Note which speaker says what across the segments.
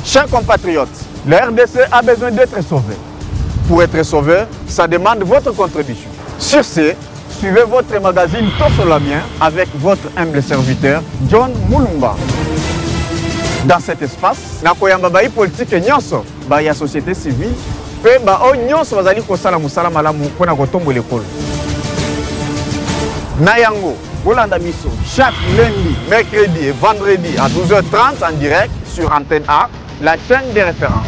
Speaker 1: Chers compatriotes, la RDC a besoin d'être sauvée. Pour être sauvé, ça demande votre contribution. Sur ce, suivez votre magazine Tossolamien avec votre humble serviteur John Moulumba. Dans cet espace, nakoyamba bayi politique nyonso, bayi société civile, pe ba o nyonso bazali kosala musala malamu pona kotombo l'école. Nayango, Olanda Biso, chaque lundi, mercredi et vendredi à 12h30 en direct sur Antenne A, la chaîne des références.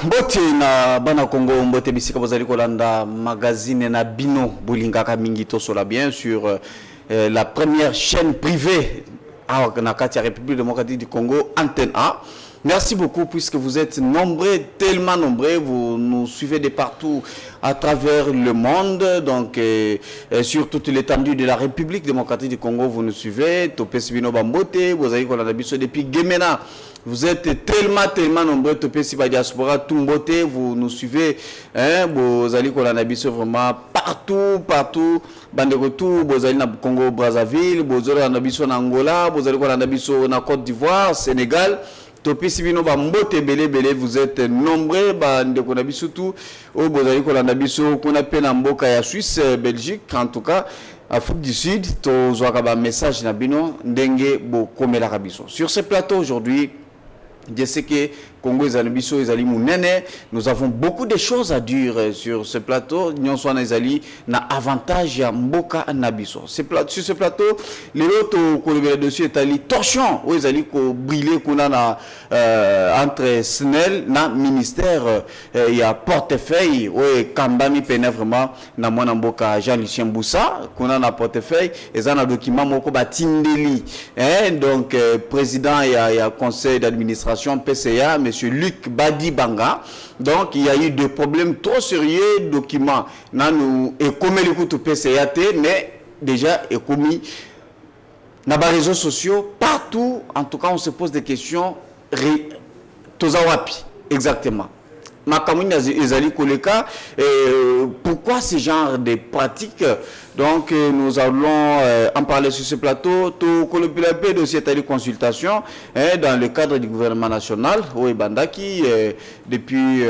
Speaker 2: Mbote na bana Congo, mbote bisika bozali kolanda magazine na bino bolingaka mingi tosola bien sur la première chaîne privée à la République démocratique du Congo, Antenne A. Merci beaucoup puisque vous êtes nombreux, tellement nombreux, vous nous suivez de partout à travers le monde, donc sur toute l'étendue de la République démocratique du Congo, vous nous suivez, Topé Sibino Bambote, vous avez depuis Gemena. Vous êtes tellement nombreux, Topé Siba Diaspora, Tumbote, vous nous suivez, hein, vous allez vraiment partout, bande retour, vous allez na Congo Brazzaville, vous allez na Angola, vous allez na Côte d'Ivoire, Sénégal. Topé Sibino Bambote belé, vous êtes nombreux, bande konabi surtout, au Bozali Kolanda Biso, qu'on appelle en Mboka ya Suisse, Belgique, en tout cas, Afrique du Sud, to zoakaba message nabino, ndenge bo komela kabiso. Sur ce plateau aujourd'hui, je sais que Congo Zanabiso et Zali Mounene, nous avons beaucoup de choses à dire sur ce plateau. Nous sommes na avantage à Mboka Nabiso. Sur ce plateau, les autres collègues dessus est allé torchon. Où ils allaient briller entre SNEL na ministère. Il y a portefeuille. Où Kambami pene vraiment na mwana Mboka Jean-Lucien Boussa. Qu'on a na portefeuille. Et ça na document moko batindeli. Donc président il y a conseil d'administration PCA. Monsieur Luc Badi Banga. Donc, il y a eu des problèmes trop sérieux, documents. Nous, et comme les coups de PCAT, mais déjà, et commis dans les réseaux sociaux, partout, en tout cas, on se pose des questions. Tozawapi, exactement. Pourquoi ce genre de pratiques? Donc nous allons en parler sur ce plateau. Tout le dossier de consultation dans le cadre du gouvernement national au Bandaki depuis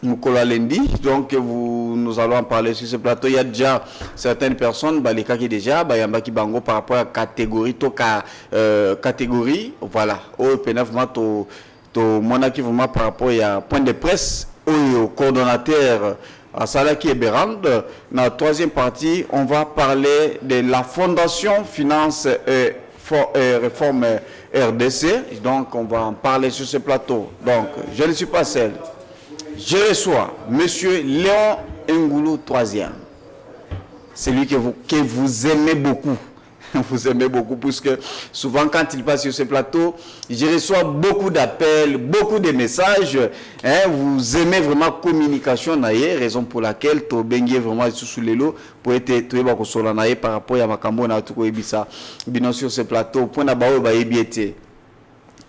Speaker 2: Moukola Lendi. Donc nous allons en parler sur ce plateau. Il y a déjà certaines personnes, les cas qui déjà, Yambaki Bango par rapport à catégorie, catégorie, voilà. Au PNF monaki vraiment par rapport à point de presse au coordonnateur à Salaki et Berand. Dans la troisième partie, on va parler de la Fondation Finance et Réforme RDC. Donc, on va en parler sur ce plateau. Donc, je ne suis pas seul. Je reçois M. Léon Ngoulou, troisième. C'est lui que vous aimez beaucoup. Vous aimez beaucoup, puisque souvent quand il passe sur ce plateau, je reçois beaucoup d'appels, beaucoup de messages. Vous aimez vraiment communication, raison pour laquelle tu bengue vraiment sous les lots pour être par rapport à Makambo na tout ça. Bien sur ce plateau, point d'abord,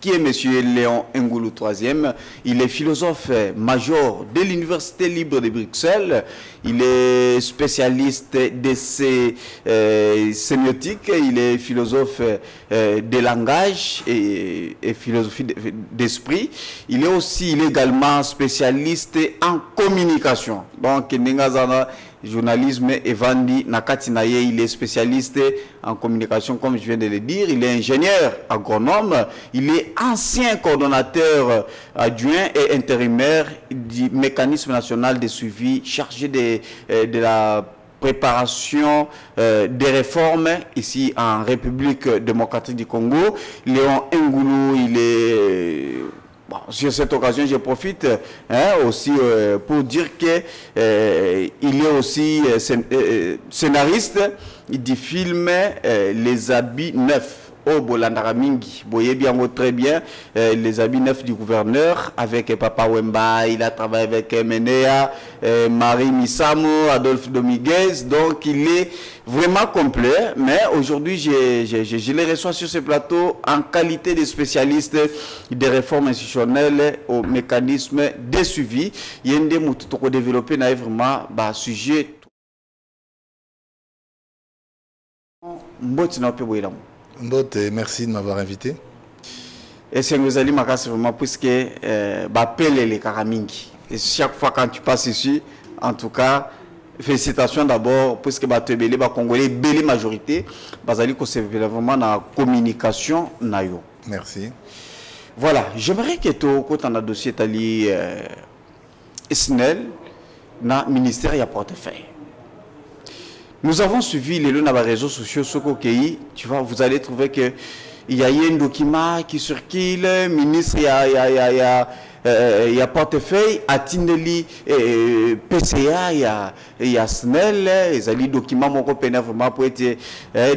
Speaker 2: qui est M. Léon Ngoulou troisième. Il est philosophe major de l'Université libre de Bruxelles. Il est spécialiste de sémiotique. Il est philosophe de langage et philosophie d'esprit. Il est également spécialiste en communication. Donc, journalisme et Vandi Nakatinaye, il est spécialiste en communication, comme je viens de le dire. Il est ingénieur agronome. Il est ancien coordonnateur adjoint et intérimaire du mécanisme national de suivi chargé de la préparation des réformes ici en République démocratique du Congo. Léon Ngoulou, il est... Bon, sur cette occasion, je profite aussi pour dire que il est aussi scénariste du film Les Habits Neufs. Oh, Bolandara Mingi, voyez bien, très bien, les habits neufs du gouverneur, avec Papa Wemba, il a travaillé avec Menea, Marie Misamo, Adolphe Dominguez, donc il est vraiment complet, mais aujourd'hui, je les reçois sur ce plateau en qualité de spécialiste des réformes institutionnelles au mécanisme de suivi. Il y a une démarche qui développer vraiment un sujet.
Speaker 3: Mbote, merci de m'avoir invité.
Speaker 2: Et c'est nous allons vraiment puisque appelle les Karamingi. Et chaque fois quand tu passes ici, en tout cas, félicitations d'abord puisque tu es Congolais, belle majorité, basali que c'est vraiment la communication nayo.
Speaker 3: Merci.
Speaker 2: Voilà, j'aimerais que tu quand on a dossier tali SNEL na ministère ya portefeuille. Nous avons suivi les réseaux sociaux tu vois, vous allez trouver que il y a un document qui circule, ministre, il y a portefeuille, à Tindeli, PCA, il y a SNEL, il y a des documents vraiment pour être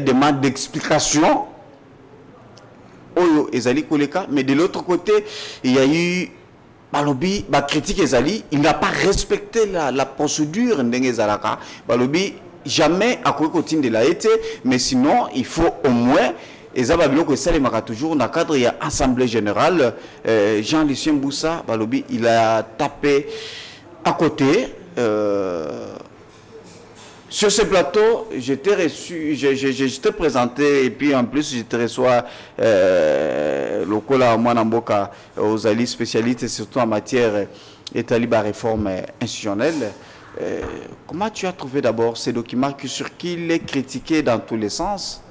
Speaker 2: demande d'explication. Mais de l'autre côté, il y a eu Balobi, critique Ezali, il n'a pas respecté la procédure d'Ezalaka. Balobi, jamais à quoi continue de la été, mais sinon, il faut au moins. Et ça va que ça les toujours dans le cadre il y a assemblée générale. Jean-Lucien Boussa, Balobi, il a tapé à côté. Sur ce plateau, je t'ai reçu, je t'ai présenté et puis en plus je te reçois le cola à Mwanamboka aux alliés spécialistes surtout en matière de réforme institutionnelle. Comment tu as trouvé d'abord ces documents sur qui il est critiqué dans tous les sens?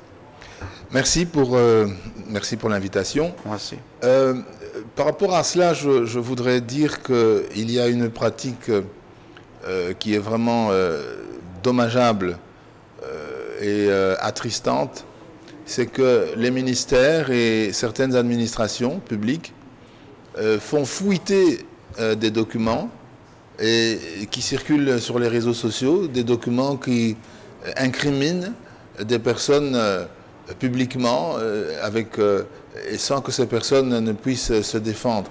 Speaker 3: Merci pour l'invitation.
Speaker 2: Merci.
Speaker 3: Par rapport à cela, je voudrais dire qu'il y a une pratique qui est vraiment dommageable et attristante. C'est que les ministères et certaines administrations publiques font fuiter des documents et qui circulent sur les réseaux sociaux, des documents qui incriminent des personnes publiquement et sans que ces personnes ne puissent se défendre.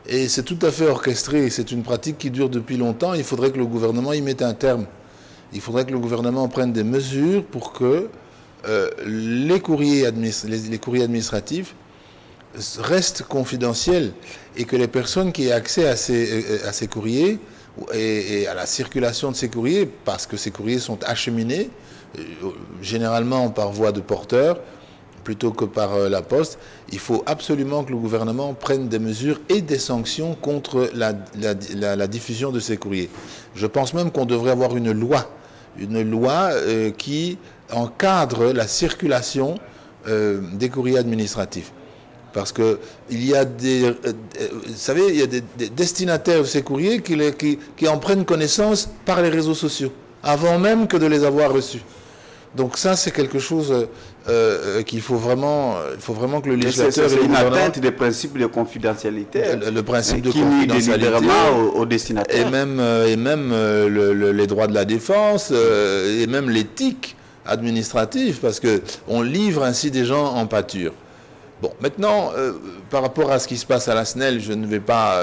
Speaker 3: Et c'est tout à fait orchestré, c'est une pratique qui dure depuis longtemps. Il faudrait que le gouvernement y mette un terme. Il faudrait que le gouvernement prenne des mesures pour que les courriers administratifs restent confidentiels et que les personnes qui aient accès à ces courriers et à la circulation de ces courriers, parce que ces courriers sont acheminés, généralement par voie de porteur, plutôt que par la poste, il faut absolument que le gouvernement prenne des mesures et des sanctions contre la diffusion de ces courriers. Je pense même qu'on devrait avoir une loi qui encadre la circulation des courriers administratifs. Parce que il y a vous savez, il y a des destinataires de ces courriers qui en prennent connaissance par les réseaux sociaux, avant même que de les avoir reçus. Donc ça, c'est quelque chose qu'il faut vraiment que le législateur...
Speaker 2: C'est une atteinte des principes de confidentialité.
Speaker 3: Le principe de confidentialité
Speaker 2: au destinataire.
Speaker 3: Et même les droits de la défense, et même l'éthique administrative, parce qu'on livre ainsi des gens en pâture. Bon, maintenant, par rapport à ce qui se passe à la SNEL, je ne vais pas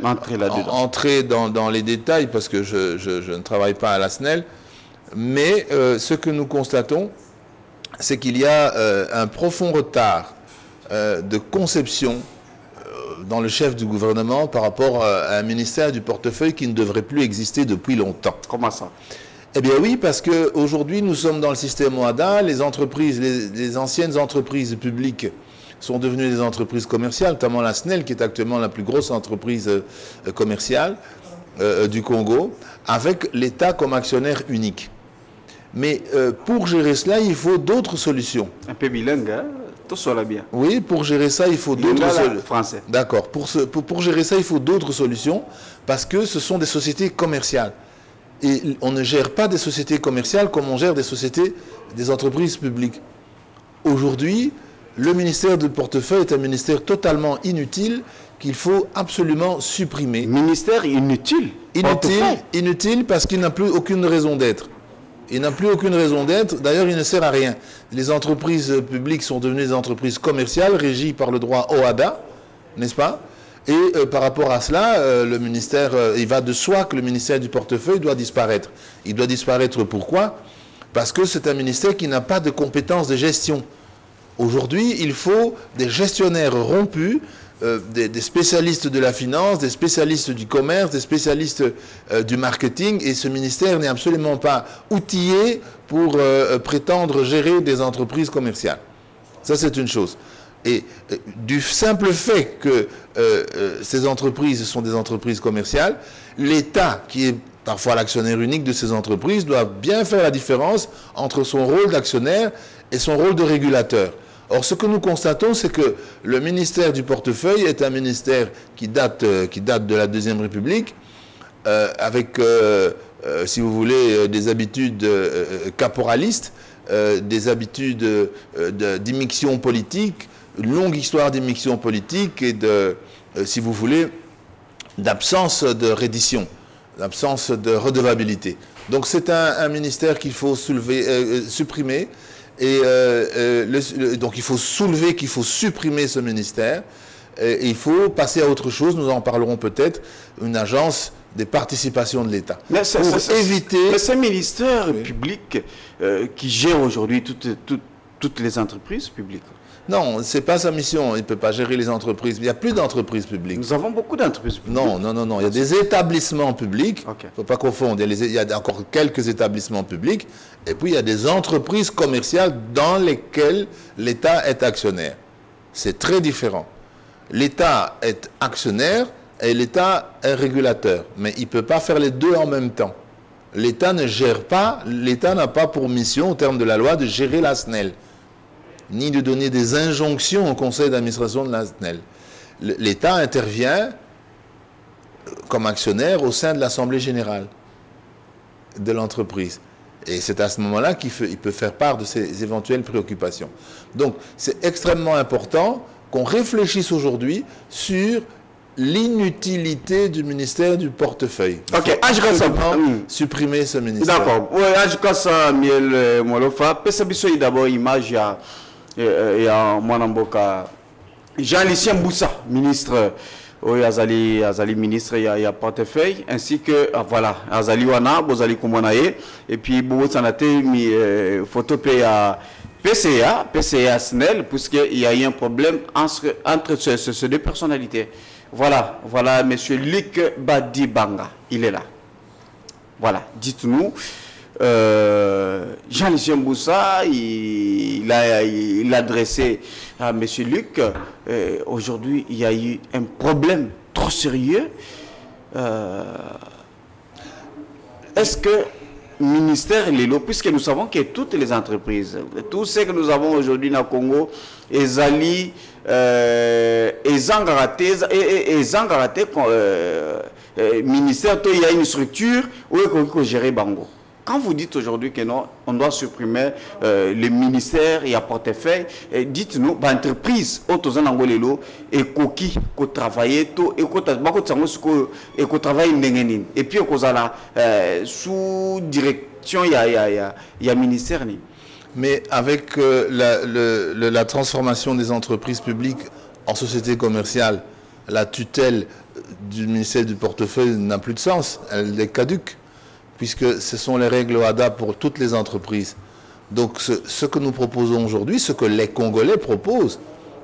Speaker 3: entrer dans les détails, parce que je ne travaille pas à la SNEL. Mais ce que nous constatons, c'est qu'il y a un profond retard de conception dans le chef du gouvernement par rapport à un ministère du portefeuille qui ne devrait plus exister depuis longtemps.
Speaker 2: Comment ça?
Speaker 3: Eh bien oui, parce qu'aujourd'hui, nous sommes dans le système OADA, les entreprises, les anciennes entreprises publiques sont devenues des entreprises commerciales, notamment la SNEL, qui est actuellement la plus grosse entreprise commerciale du Congo, avec l'État comme actionnaire unique. Mais pour gérer cela, il faut d'autres solutions.
Speaker 2: Un peu bilingue, hein? Tout cela bien.
Speaker 3: Oui, pour gérer ça, il faut d'autres solutions.
Speaker 2: Français.
Speaker 3: D'accord. Pour gérer ça, il faut d'autres solutions parce que ce sont des sociétés commerciales. Et on ne gère pas des sociétés commerciales comme on gère des entreprises publiques. Aujourd'hui, le ministère du portefeuille est un ministère totalement inutile qu'il faut absolument supprimer.
Speaker 2: Ministère inutile?
Speaker 3: Inutile parce qu'il n'a plus aucune raison d'être. Il n'a plus aucune raison d'être. D'ailleurs, il ne sert à rien. Les entreprises publiques sont devenues des entreprises commerciales régies par le droit OHADA, n'est-ce pas? Et par rapport à cela, le ministère, il va de soi que le ministère du portefeuille doit disparaître. Il doit disparaître pourquoi? Parce que c'est un ministère qui n'a pas de compétences de gestion. Aujourd'hui, il faut des gestionnaires rompus, des spécialistes de la finance, des spécialistes du commerce, des spécialistes du marketing, et ce ministère n'est absolument pas outillé pour prétendre gérer des entreprises commerciales. Ça, c'est une chose. Et du simple fait que ces entreprises sont des entreprises commerciales, l'État, qui est parfois l'actionnaire unique de ces entreprises, doit bien faire la différence entre son rôle d'actionnaire et son rôle de régulateur. Or, ce que nous constatons, c'est que le ministère du portefeuille est un ministère qui date de la Deuxième République, avec, si vous voulez, des habitudes caporalistes, des habitudes d'immixtion politique, une longue histoire d'immixtion politique et de, si vous voulez, d'absence de reddition, d'absence de redevabilité. Donc c'est un ministère qu'il faut supprimer. Et donc il faut soulever qu'il faut supprimer ce ministère. Et il faut passer à autre chose, nous en parlerons peut-être, une agence des participations de l'État.
Speaker 2: Mais c'est un ministère public qui gère aujourd'hui toutes les entreprises publiques.
Speaker 3: Non, ce n'est pas sa mission. Il ne peut pas gérer les entreprises. Il n'y a plus d'entreprises publiques.
Speaker 2: Nous avons beaucoup d'entreprises publiques.
Speaker 3: Non, non, non, non. Il y a des établissements publics. Il
Speaker 2: Okay.
Speaker 3: ne faut pas confondre. Il y a encore quelques établissements publics. Et puis, il y a des entreprises commerciales dans lesquelles l'État est actionnaire. C'est très différent. L'État est actionnaire et l'État est régulateur. Mais il ne peut pas faire les deux en même temps. L'État ne gère pas, l'État n'a pas pour mission, au terme de la loi, de gérer la SNEL, ni de donner des injonctions au conseil d'administration de la SNEL. L'État intervient comme actionnaire au sein de l'Assemblée générale de l'entreprise. Et c'est à ce moment-là qu'il peut faire part de ses éventuelles préoccupations. Donc, c'est extrêmement important qu'on réfléchisse aujourd'hui sur l'inutilité du ministère du portefeuille.
Speaker 2: Ok,
Speaker 3: supprimer ce ministère.
Speaker 2: D'accord. Oui, Ajikasa Miel Molofa, Pesabiso d'abord image et en Mwanamboka. Jean-Lucien Boussa, ministre, oui, Azali ministre, il y a portefeuille, ainsi que, voilà, Azali Wana, Bozali Koumonaye, et puis Bobo Sanate, photo à PCA SNEL, puisqu'il y a eu un problème entre ces deux personnalités. Voilà, voilà, monsieur Luc Badibanga, il est là. Voilà, dites-nous, Jean-Lucien Boussa, il a adressé à monsieur Luc, aujourd'hui, il y a eu un problème trop sérieux. Est-ce que ministère Lelo, puisque nous savons que toutes les entreprises, tout ce que nous avons aujourd'hui dans le Congo, Ezali, ministère, il y a une structure où il faut gérer Bango. Quand vous dites aujourd'hui que non, on doit supprimer le ministère et à portefeuille, dites-nous, l'entreprise, et qui travaille tout, et qui travaille et puis sous direction, il y a ministère.
Speaker 3: Mais avec la transformation des entreprises publiques en sociétés commerciales, la tutelle du ministère du portefeuille n'a plus de sens, elle est caduque, puisque ce sont les règles OHADA pour toutes les entreprises. Donc ce que nous proposons aujourd'hui, ce que les Congolais proposent,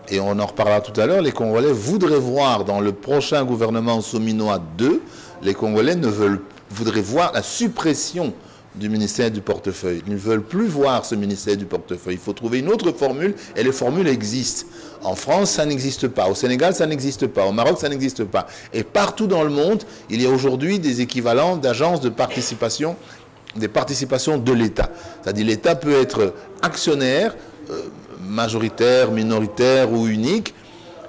Speaker 3: et on en reparlera tout à l'heure, les Congolais voudraient voir dans le prochain gouvernement Sominoa 2, les Congolais voudraient voir la suppression du ministère du portefeuille. Ils ne veulent plus voir ce ministère du portefeuille. Il faut trouver une autre formule, et les formules existent. En France, ça n'existe pas. Au Sénégal, ça n'existe pas. Au Maroc, ça n'existe pas. Et partout dans le monde, il y a aujourd'hui des équivalents d'agences de participation, des participations de l'État. C'est-à-dire l'État peut être actionnaire, majoritaire, minoritaire ou unique,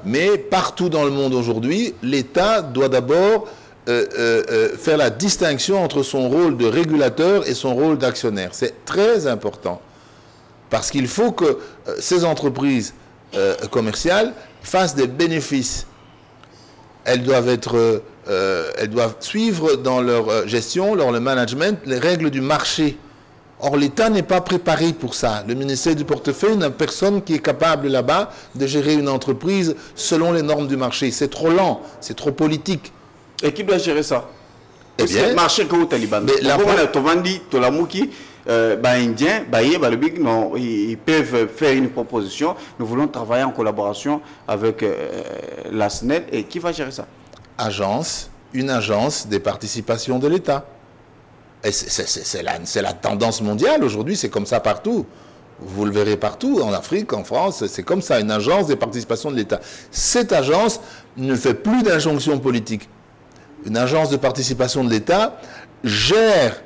Speaker 3: mais partout dans le monde aujourd'hui, l'État doit d'abord faire la distinction entre son rôle de régulateur et son rôle d'actionnaire. C'est très important. Parce qu'il faut que ces entreprises commerciales fassent des bénéfices. Elles doivent suivre dans leur gestion, dans le management, les règles du marché. Or, l'État n'est pas préparé pour ça. Le ministère du portefeuille n'a personne qui est capable là-bas de gérer une entreprise selon les normes du marché. C'est trop lent, c'est trop politique.
Speaker 2: Et qui doit gérer ça?
Speaker 3: Eh bien,
Speaker 2: le marché que vous Taliban. Indien, ils peuvent faire une proposition. Nous voulons travailler en collaboration avec la SNEL. Et qui va gérer ça?
Speaker 3: Une agence des participations de l'État. C'est la tendance mondiale aujourd'hui, c'est comme ça partout. Vous le verrez partout, en Afrique, en France, c'est comme ça, une agence des participations de l'État. Cette agence ne fait plus d'injonction politique. Une agence de participation de l'État gère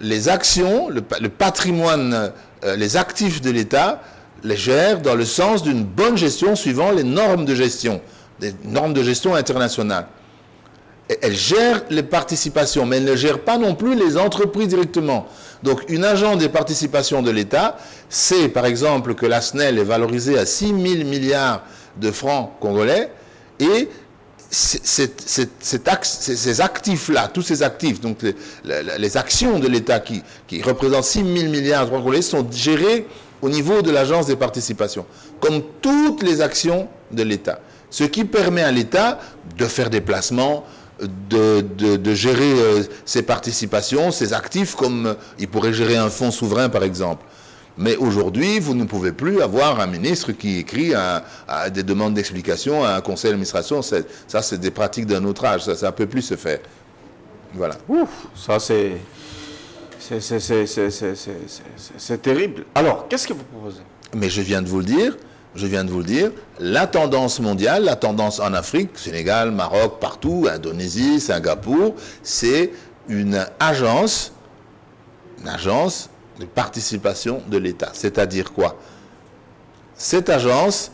Speaker 3: les actions, le patrimoine, les actifs de l'État, les gère dans le sens d'une bonne gestion suivant les normes de gestion internationales. Elle gère les participations, mais elle ne gère pas non plus les entreprises directement. Donc, une agence des participations de l'État sait, par exemple, que la SNEL est valorisée à 6 000 milliards de francs congolais, et ces actifs-là, tous ces actifs, donc les actions de l'État qui représentent 6 000 milliards de francs congolais, sont gérées au niveau de l'agence des participations, comme toutes les actions de l'État. Ce qui permet à l'État de faire des placements, de gérer ses participations, ses actifs, comme il pourrait gérer un fonds souverain, par exemple. Mais aujourd'hui, vous ne pouvez plus avoir un ministre qui écrit des demandes d'explication à un conseil d'administration. Ça, c'est des pratiques d'un autre âge. Ça ne peut plus se faire. Voilà.
Speaker 2: Ouf, ça, c'est terrible. Alors, qu'est-ce que vous proposez?
Speaker 3: Mais je viens de vous le dire. La tendance mondiale, la tendance en Afrique, Sénégal, Maroc, partout, Indonésie, Singapour, c'est une agence de participation de l'État. C'est-à-dire quoi? Cette agence,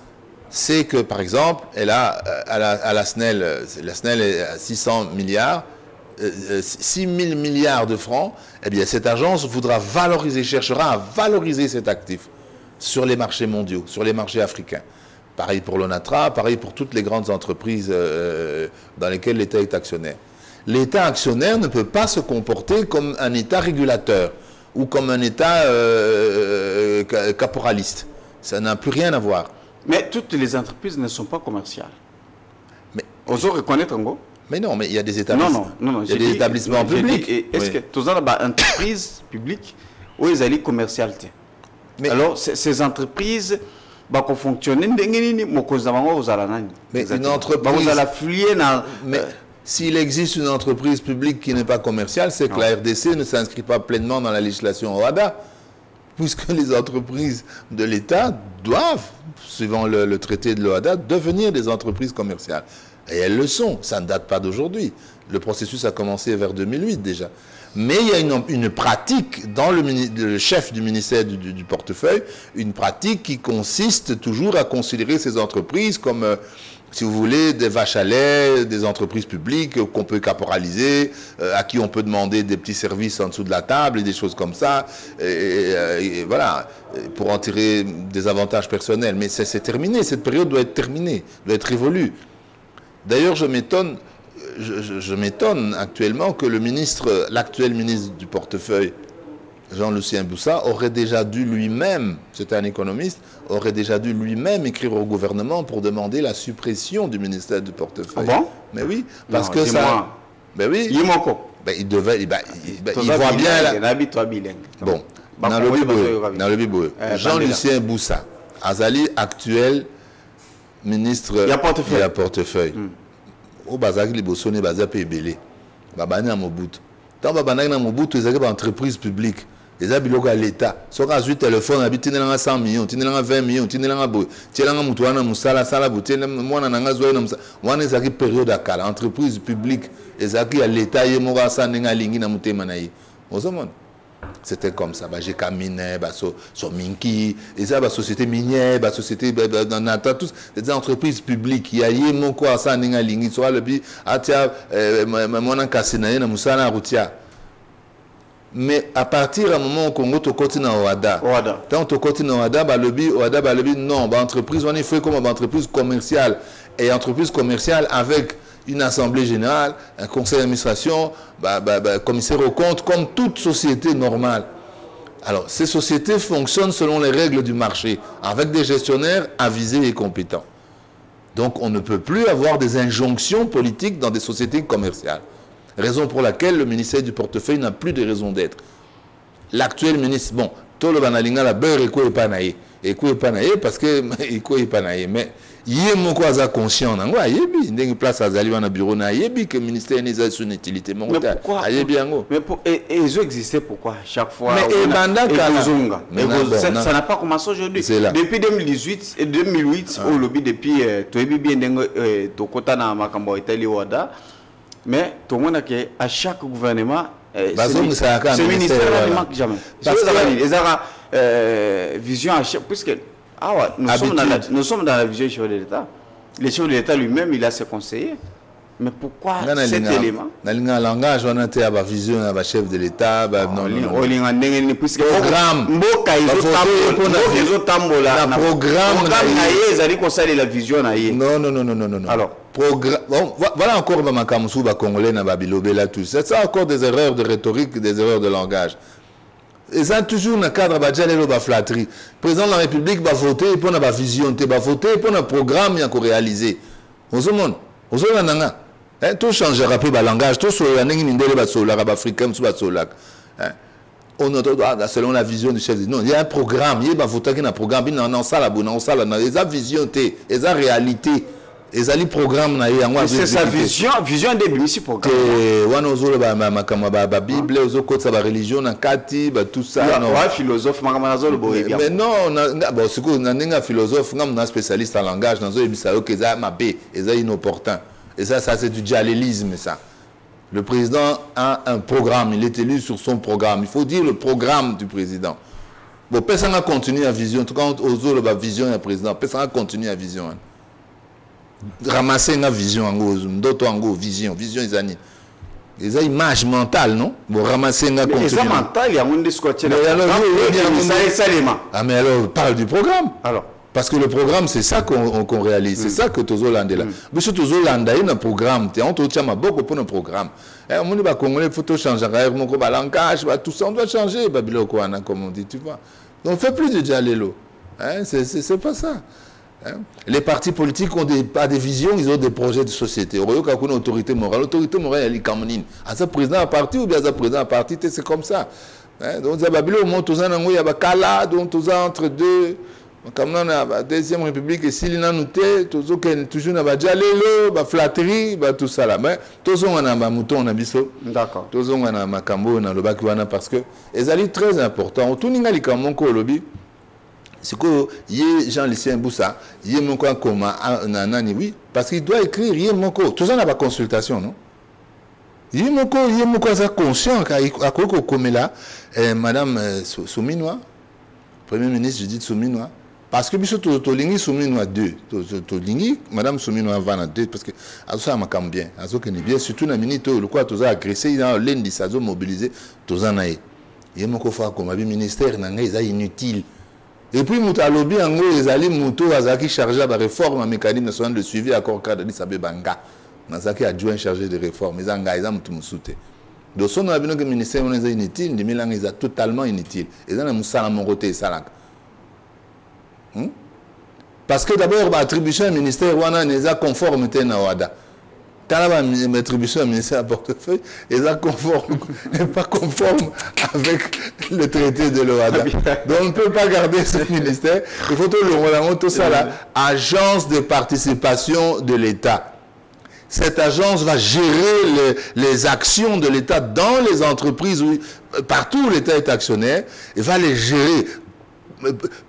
Speaker 3: c'est que, par exemple, elle a à la SNEL est à 600 milliards, 6 000 milliards de francs, eh bien, cette agence cherchera à valoriser cet actif sur les marchés mondiaux, sur les marchés africains. Pareil pour l'ONATRA, pareil pour toutes les grandes entreprises dans lesquelles l'État est actionnaire. L'État actionnaire ne peut pas se comporter comme un État régulateur ou comme un État caporaliste. Ça n'a plus rien à voir.
Speaker 2: Mais toutes les entreprises ne sont pas commerciales.
Speaker 3: Mais
Speaker 2: osons reconnaître en gros.
Speaker 3: Mais non, mais il y a des établissements.
Speaker 2: Non,
Speaker 3: il y a des établissements publics.
Speaker 2: Est-ce que tous les entreprises publiques où ils allaient commercialité? Mais alors, ces entreprises, bah, qu'on fonctionne, mais une entreprise,
Speaker 3: mais s'il existe une entreprise publique qui n'est pas commerciale, c'est que la RDC ne s'inscrit pas pleinement dans la législation OHADA, puisque les entreprises de l'État doivent, suivant le traité de l'OHADA, devenir des entreprises commerciales. Et elles le sont, ça ne date pas d'aujourd'hui. Le processus a commencé vers 2008 déjà. Mais il y a une pratique dans le chef du ministère du portefeuille, une pratique qui consiste toujours à considérer ces entreprises comme, si vous voulez, des vaches à lait, des entreprises publiques qu'on peut caporaliser, à qui on peut demander des petits services en dessous de la table et des choses comme ça, et voilà, pour en tirer des avantages personnels. Mais c'est terminé, cette période doit être terminée, doit être révolue. D'ailleurs, je m'étonne actuellement que l'actuel ministre du portefeuille, Jean-Lucien Boussa, aurait déjà dû lui-même, c'est un économiste, aurait déjà dû lui-même écrire au gouvernement pour demander la suppression du ministère du portefeuille.
Speaker 2: Ah bon?
Speaker 3: Mais oui, parce que ça... Ben oui. Il devait... il voit bien... Bon, dans le Biboué, Jean-Lucien Boussa, Azali, actuel ministre de la portefeuille. Au bazar qui bosone bazar pe belé babani à Mobutu tant babana na Mobutu ils avaient entreprise publique les abiloko à l'état so ka zu téléphone habite na 100 millions tinela 20 millions tinela bo tinela mutu wana musala sala butela mwana nanga zo na wana ezaki période akala entreprise publique ezaki à l'état ye moka sa ninga lingi na mutema na ye ozomona. C'était comme ça. J'ai caminé, sur Minki, et ça, société minière, société, tous des entreprises publiques. Il y a eu quoi ça, n'inga lingi, soit le bi, atia, mon encassé na musala routière. Mais à partir du moment où Congo te continue en OHADA, quand tu continues en OHADA, OHADA, non, entreprise, on est fait comme entreprise commerciale et entreprise commerciale avec une assemblée générale, un conseil d'administration, commissaire aux comptes, comme toute société normale. Alors, ces sociétés fonctionnent selon les règles du marché, avec des gestionnaires avisés et compétents. Donc, on ne peut plus avoir des injonctions politiques dans des sociétés commerciales. Raison pour laquelle le ministère du portefeuille n'a plus de raison d'être. L'actuel ministre, bon, tout le banalinga la beurre et quoi est pas naïe. Et quoi est pas naïe parce que et quoi est pas naïe. Mais il y a mon quoi à conscient. N'angwa yebi, n'engue place à zali wana bureau na yebi que le ministère n'est pas son utilité. Mais
Speaker 2: pourquoi? Mais pour et ils ont existé pourquoi chaque fois?
Speaker 3: Mais
Speaker 2: ça n'a pas commencé aujourd'hui. Depuis 2018 et 2008 au lobby depuis toyebi bien n'engue tokota na makambo itali wada. Mais tout le monde a que à chaque gouvernement ce ministère ne manque jamais. Ils ont vision à chaque... Puisque nous sommes dans la vision du chef de l'État. Le chef de l'État lui-même, il a ses conseillers. Mais pourquoi cet élément?
Speaker 3: Dans le langage, on a la vision du chef de l'État. Non. Alors, voilà encore ma Kamsou, Congolais, Babilobela, tout ça. C'est encore des erreurs de rhétorique, des erreurs de langage. Ils ont toujours un cadre de flatterie. Le président de la République va voter pour la vision, va voter pour un programme qui est réalisé. Tout changera peu le langage, tout sur la africain, selon la vision du chef. Non, il y a un programme, il y a un programme, il y a une vision, il y a une réalité. Et programme
Speaker 2: c'est sa vision des bénéfices programme.
Speaker 3: La Bible, la religion, tout ça.
Speaker 2: Philosophe,
Speaker 3: mais non, c'est un philosophe, un spécialiste en langage, c'est inopportun. Et ça c'est du dialélisme, ça. Le président a un programme, il est élu sur son programme. Il faut dire le programme du président. Bon, personne n'a continué à vision. En tout cas, aux autres, la vision du président, personne n'a continué à vision. Ramasser une vision, d'autres vision, ils ont une image mentale, non? Bon, ramasser une
Speaker 2: vision. Mais mental, il y a un discours.
Speaker 3: Ah, mais alors, parle du programme.
Speaker 2: Alors.
Speaker 3: Parce que le programme, c'est ça qu'on réalise. C'est ça que Tozo Landé là. Mais ce Tozo Landé, il y a un programme. On a beaucoup pour un programme. On dit que il faut changer le langage, tout ça, on doit changer. Comme on dit, tu vois. Donc, on ne fait plus de dialélo. C'est pas ça. Les partis politiques ont pas des visions, ils ont des projets de société. Il y a une autorité morale. L'autorité morale, elle est camonine. À ce président à parti ou bien à ce président à parti, c'est comme ça. Donc, il y a un cala, donc entre deux. Comme dans la deuxième république, et s'il y a toujours la flatterie, tout ça là. Mais tous on a un mouton, on a biso.
Speaker 2: D'accord.
Speaker 3: Tous on a un macambo, on a le bac, parce que les alliés très importants. Tout le monde a un lobby. C'est que Jean-Lucien Boussa, il y a mon coma, oui, parce qu'il doit écrire, il y a mon co. Tout ça n'a pas consultation, non? Il y a mon co, ça conscient, à quoi qu'on là, Madame Souminois, Premier ministre Judith Souminois, parce que Bissot Tolingi Souminois 2, Tolingi, Madame Souminois va à 2, parce que ça m'a quand bien, ça connaît bien, surtout dans la minute où le quoi, tout ça agressé, il y a lundi, ça a mobilisé, tout ça n'a eu. Il y a mon co, comme ministère, il est inutile. Et puis, Mouta Lobby, en gros, les alliés Mouto, qui chargé la réforme, un mécanisme national de suivi, accord cadre de Sabebanga. Nazaki adjoint chargé de réforme. Ils ont engagé Moutoumousoute. Donc, si on a vu que le ministère est inutile, les Milan est totalement inutile. Ils ont un moussala mongoté et salak. Parce que d'abord, l'attribution du ministère, on est conforme à Wada. Quand on a l'attribution du ministère à portefeuille, ils sont pas conforme avec le traité de l'OADA. Donc on ne peut pas garder ce ministère. Il faut tout ça là. Agence de participation de l'État. Cette agence va gérer les actions de l'État dans les entreprises, partout où l'État est actionnaire, et va les gérer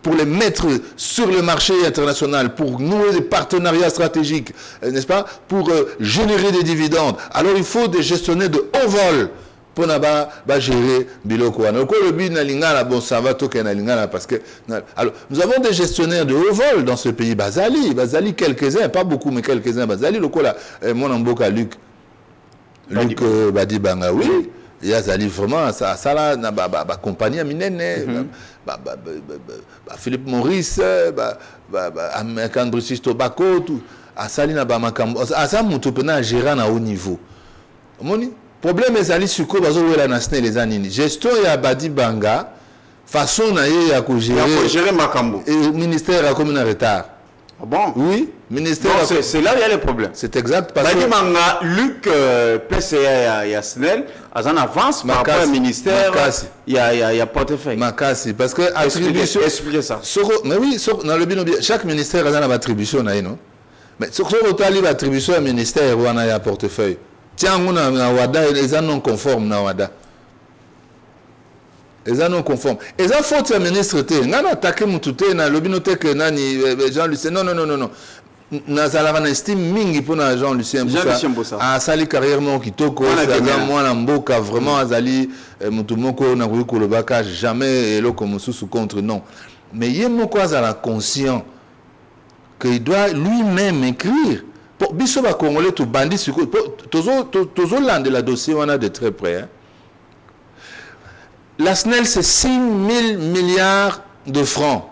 Speaker 3: pour les mettre sur le marché international, pour nouer des partenariats stratégiques, n'est-ce pas, pour générer des dividendes. Alors il faut des gestionnaires de haut vol pour gérer Biloko. Alors le but bon, ça va toquer parce que alors nous avons des gestionnaires de haut vol dans ce pays. Bazali quelques-uns, pas beaucoup mais quelques-uns. Bazali le là, mon amboka Luc Badi Banga, oui. Il y a vraiment ça là na compagnie minene Philippe Maurice American British Tobacco tout à sali na ba makambo à ça muto pena gérer na haut niveau moni problème ezali suko bazo wela na sne les anini gestion ya Badi Banga façon naïe à
Speaker 2: gérer Makambo.
Speaker 3: Et le ministère a comme un retard.
Speaker 2: Ah bon?
Speaker 3: Oui, ministère.
Speaker 2: C'est là où il y a les problèmes.
Speaker 3: C'est exact parce que
Speaker 2: Luc PCA et SNEL, en avance par rapport au ministère, il y a portefeuille.
Speaker 3: Makassi, parce que attribution.
Speaker 2: Expliquez ça.
Speaker 3: Mais oui, dans le bilan, chaque ministère a une attribution, non? Mais sur le attribution au ministère où on a un portefeuille. Tiens, on a un WADA, ils sont non conformes na WADA. Ils sont non conformes. Ils ont faute à ministre té. On a attaqué Moutouté na le bilan que nani Jean-Lucien. Non. Na zala na estime mingi pour Jean-Lucien Boussa. A sali carrière mon kitoko. Moi na mboka vraiment azali mutumoko na kuiko le baka jamais elo comme sous contre non. Mais il est azala conscient qu'il doit lui-même écrire. Pour Bissoba Congolais, tout bandit, tous de la dossier, on a de très près. Hein. La SNEL, c'est 6 000 milliards de francs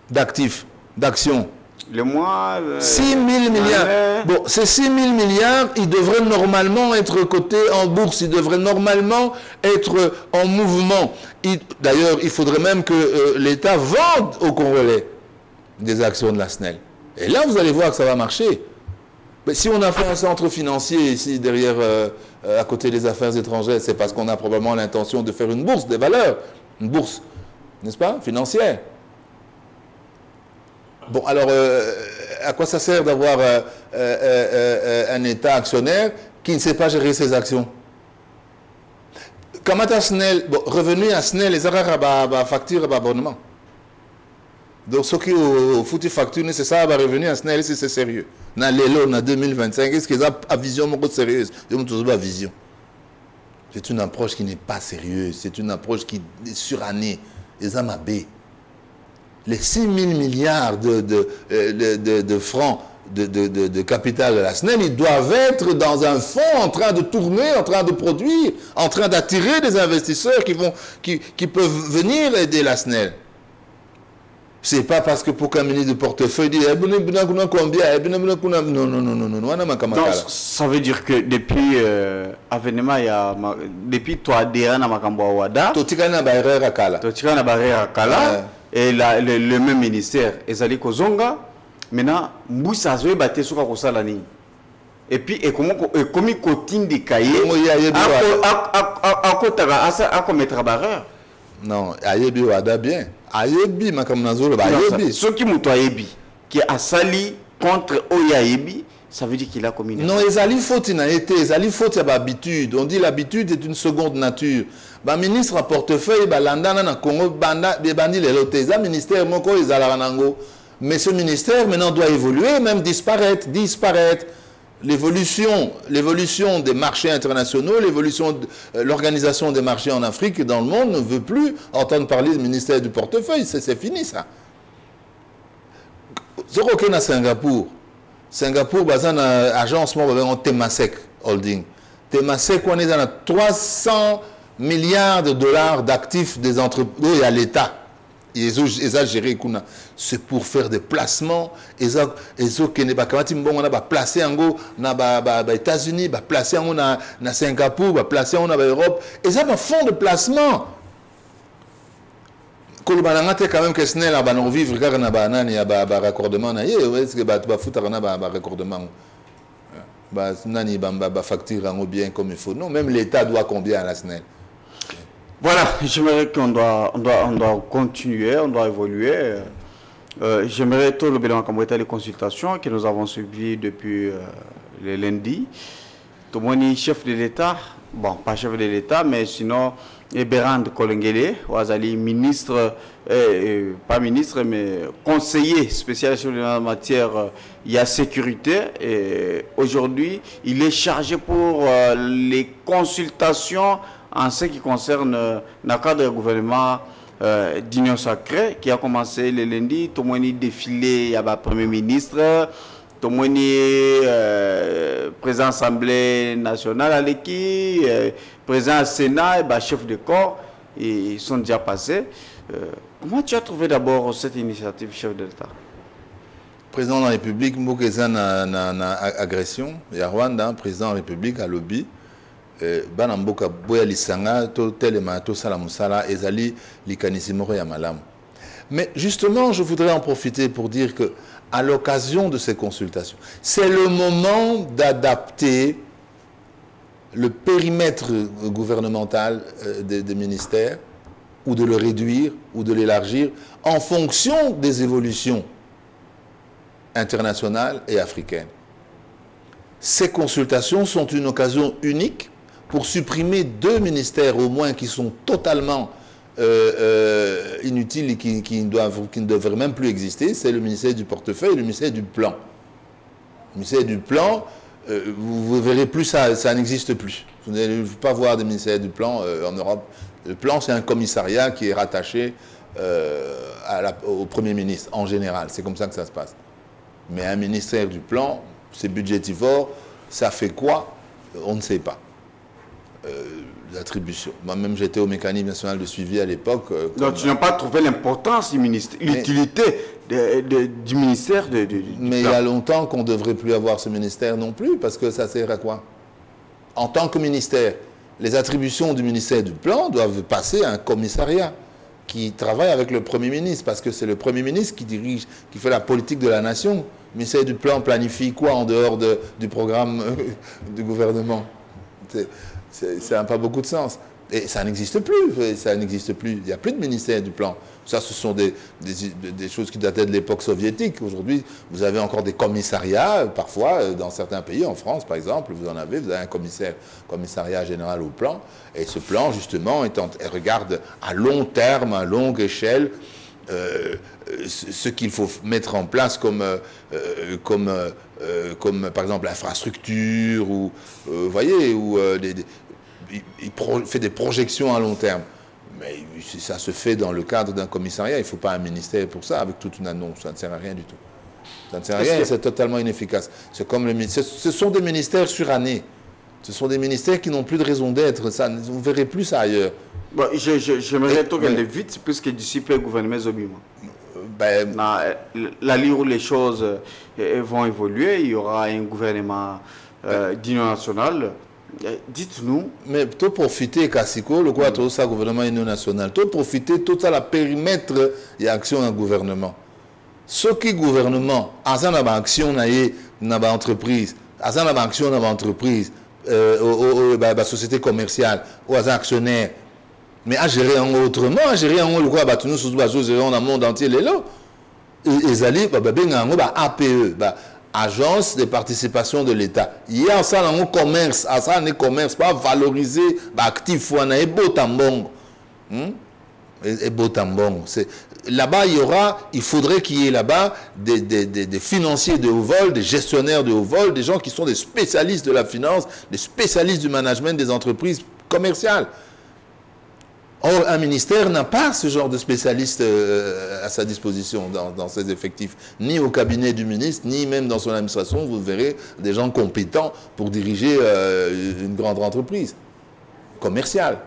Speaker 3: d'actifs, d'actions.
Speaker 2: Le mois...
Speaker 3: 6 000 milliards. Bon, ces 6 000 milliards, ils devraient normalement être cotés en bourse, ils devraient normalement être en mouvement. D'ailleurs, il faudrait même que l'État vende aux Congolais des actions de la SNEL. Et là, vous allez voir que ça va marcher. Mais si on a fait un centre financier ici, derrière, à côté des affaires étrangères, c'est parce qu'on a probablement l'intention de faire une bourse des valeurs. Une bourse, n'est-ce pas, financière. Bon, alors, à quoi ça sert d'avoir un État actionnaire qui ne sait pas gérer ses actions? Comment SNEL, bon, revenu à SNEL, les arrêts facture à abonnement. Donc, ce qui est foutu facture, c'est ça, va revenir à SNEL, si c'est sérieux. Dans l'élo, en 2025, est-ce qu'ils ont une vision sérieuse? Ils ont toujours une vision. C'est une approche qui n'est pas sérieuse. C'est une approche qui est surannée. Ils ont mabé. Les 6 000 milliards de francs de capital de la SNEL, ils doivent être dans un fonds en train de tourner, en train de produire, en train d'attirer des investisseurs qui peuvent venir aider la SNEL. C'est pas parce que pour qu'un ministre de portefeuille dit combien non,
Speaker 2: ça veut dire que depuis avènement depuis toi adhérent à Makambo Wada et le même ministère Ezali Kozonga maintenant Mboussa Zoé batté sur Kosalani et puis et comme cotine de cahier à commettre barreur
Speaker 3: non ayebi Wada bien ayebi makamnazolo ba ayebi
Speaker 2: ce qui muto ayebi qui a sali contre Oyayebi ça veut dire qu'il a commis
Speaker 3: non ezali faute na été ezali faute ya habitude on dit l'habitude est une seconde nature ba ministre à portefeuille ba landana na Congo banda be bandi le loteza ministère moko ezala nango mais ce ministère maintenant doit évoluer même disparaître l'évolution des marchés internationaux, l'évolution de l'organisation des marchés en Afrique et dans le monde ne veut plus entendre parler du ministère du portefeuille. C'est fini ça. Zoroké à Singapour. Singapour, c'est une agence en Temasek Holding. Temasek, on est dans 300 milliards de dollars d'actifs des entreprises à l'État. C'est pour faire des placements. Ils ont placé en États-Unis, placé en Singapour, placé en Europe. Ils ont un fonds de placement. Quand on a quand même que SNEL a vivre car on a un raccordement. Est-ce que tu foutre un raccordement? Facture bien comme il faut. Non, même l'État doit combien à la SNEL?
Speaker 2: Voilà, j'aimerais qu'on doit continuer, on doit évoluer. J'aimerais tout le bilan comme les consultations que nous avons suivies depuis le lundi. Tout le monde est chef de l'État, bon, pas chef de l'État, mais sinon, Berand Kolengele, Ouazali, ministre, pas ministre, mais conseiller spécial sur la matière il y a sécurité. Et aujourd'hui, il est chargé pour les consultations en ce qui concerne le cadre du gouvernement d'Union Sacrée qui a commencé le lundi. Tout le monde est défilé, il y a le Premier ministre, tout le monde est président de l'Assemblée nationale à l'équipe, président du Sénat et chef de corps, ils sont déjà passés. Comment tu as trouvé d'abord cette initiative, chef de l'État?
Speaker 3: Président de la République, Mboukezan a agression, il y a Rwanda, président de la République à lobby. bana mboka boya lisanga to telema to sala musala ezali likanisi moko ya malamu. Mais justement, je voudrais en profiter pour dire que à l'occasion de ces consultations, c'est le moment d'adapter le périmètre gouvernemental des ministères, ou de le réduire, ou de l'élargir, en fonction des évolutions internationales et africaines. Ces consultations sont une occasion unique pour supprimer 2 ministères au moins qui sont totalement inutiles et qui ne devraient même plus exister. C'est le ministère du portefeuille et le ministère du plan. Le ministère du plan, vous verrez plus ça n'existe plus. Vous n'allez pas voir des ministères du plan en Europe. Le plan, c'est un commissariat qui est rattaché au Premier ministre, en général. C'est comme ça que ça se passe. Mais un ministère du plan, c'est budgétivore, ça fait quoi? On ne sait pas. L'attribution. Moi-même, j'étais au mécanisme national de suivi à l'époque.
Speaker 2: Donc, tu n'as pas trouvé l'importance du ministère, l'utilité du ministère
Speaker 3: mais il y a longtemps qu'on ne devrait plus avoir ce ministère non plus, parce que ça sert à quoi? En tant que ministère, les attributions du ministère du plan doivent passer à un commissariat qui travaille avec le Premier ministre, parce que c'est le Premier ministre qui dirige, qui fait la politique de la nation. Le ministère du plan planifie quoi en dehors du programme du gouvernement? Ça n'a pas beaucoup de sens. Et ça n'existe plus. Ça n'existe plus. Il n'y a plus de ministère du plan. Ça, ce sont des choses qui dataient de l'époque soviétique. Aujourd'hui, vous avez encore des commissariats, parfois, dans certains pays, en France, par exemple, vous avez un commissariat général au plan. Et ce plan, justement, regarde à long terme, à longue échelle, ce qu'il faut mettre en place comme par exemple l'infrastructure, ou voyez, ou il fait des projections à long terme. Mais ça se fait dans le cadre d'un commissariat. Il ne faut pas un ministère pour ça, avec toute une annonce. Ça ne sert à rien du tout. Ça ne sert à rien et c'est totalement inefficace. C'est comme ce sont des ministères surannés. Ce sont des ministères qui n'ont plus de raison d'être. Vous ne verrez plus ça ailleurs.
Speaker 2: Bon, j'aimerais qu'elle vite, puisque d'ici le gouvernement Zobima. La ligne où les choses vont évoluer, il y aura un gouvernement d'union nationale. Dites-nous. Mais
Speaker 3: tout profiter, Kassiko, le quoi, tout ça, gouvernement union nationale, tout profiter, tout ça, la périmètre et action d'un gouvernement. Ce qui gouvernement, à ça, n'a pas action, n'a pas entreprise, à ça, n'a pas action, n'a pas entreprise, société commerciale, ou à actionnaire. Mais à gérer en autrement, à gérer en le quoi, nous sous gérer en un monde entier, les lots. Et allez, APE, Agence de participation de l'État. Il y a ça dans le commerce, à ça, le commerce, pas valoriser, actif, ou et beau tambong. Et beau tambong. Là-bas, il faudrait qu'il y ait là-bas des financiers de haut vol, des gestionnaires de haut vol, des gens qui sont des spécialistes de la finance, des spécialistes du management des entreprises commerciales. Or, un ministère n'a pas ce genre de spécialiste à sa disposition dans ses effectifs, ni au cabinet du ministre, ni même dans son administration. Vous verrez des gens compétents pour diriger une grande entreprise commerciale.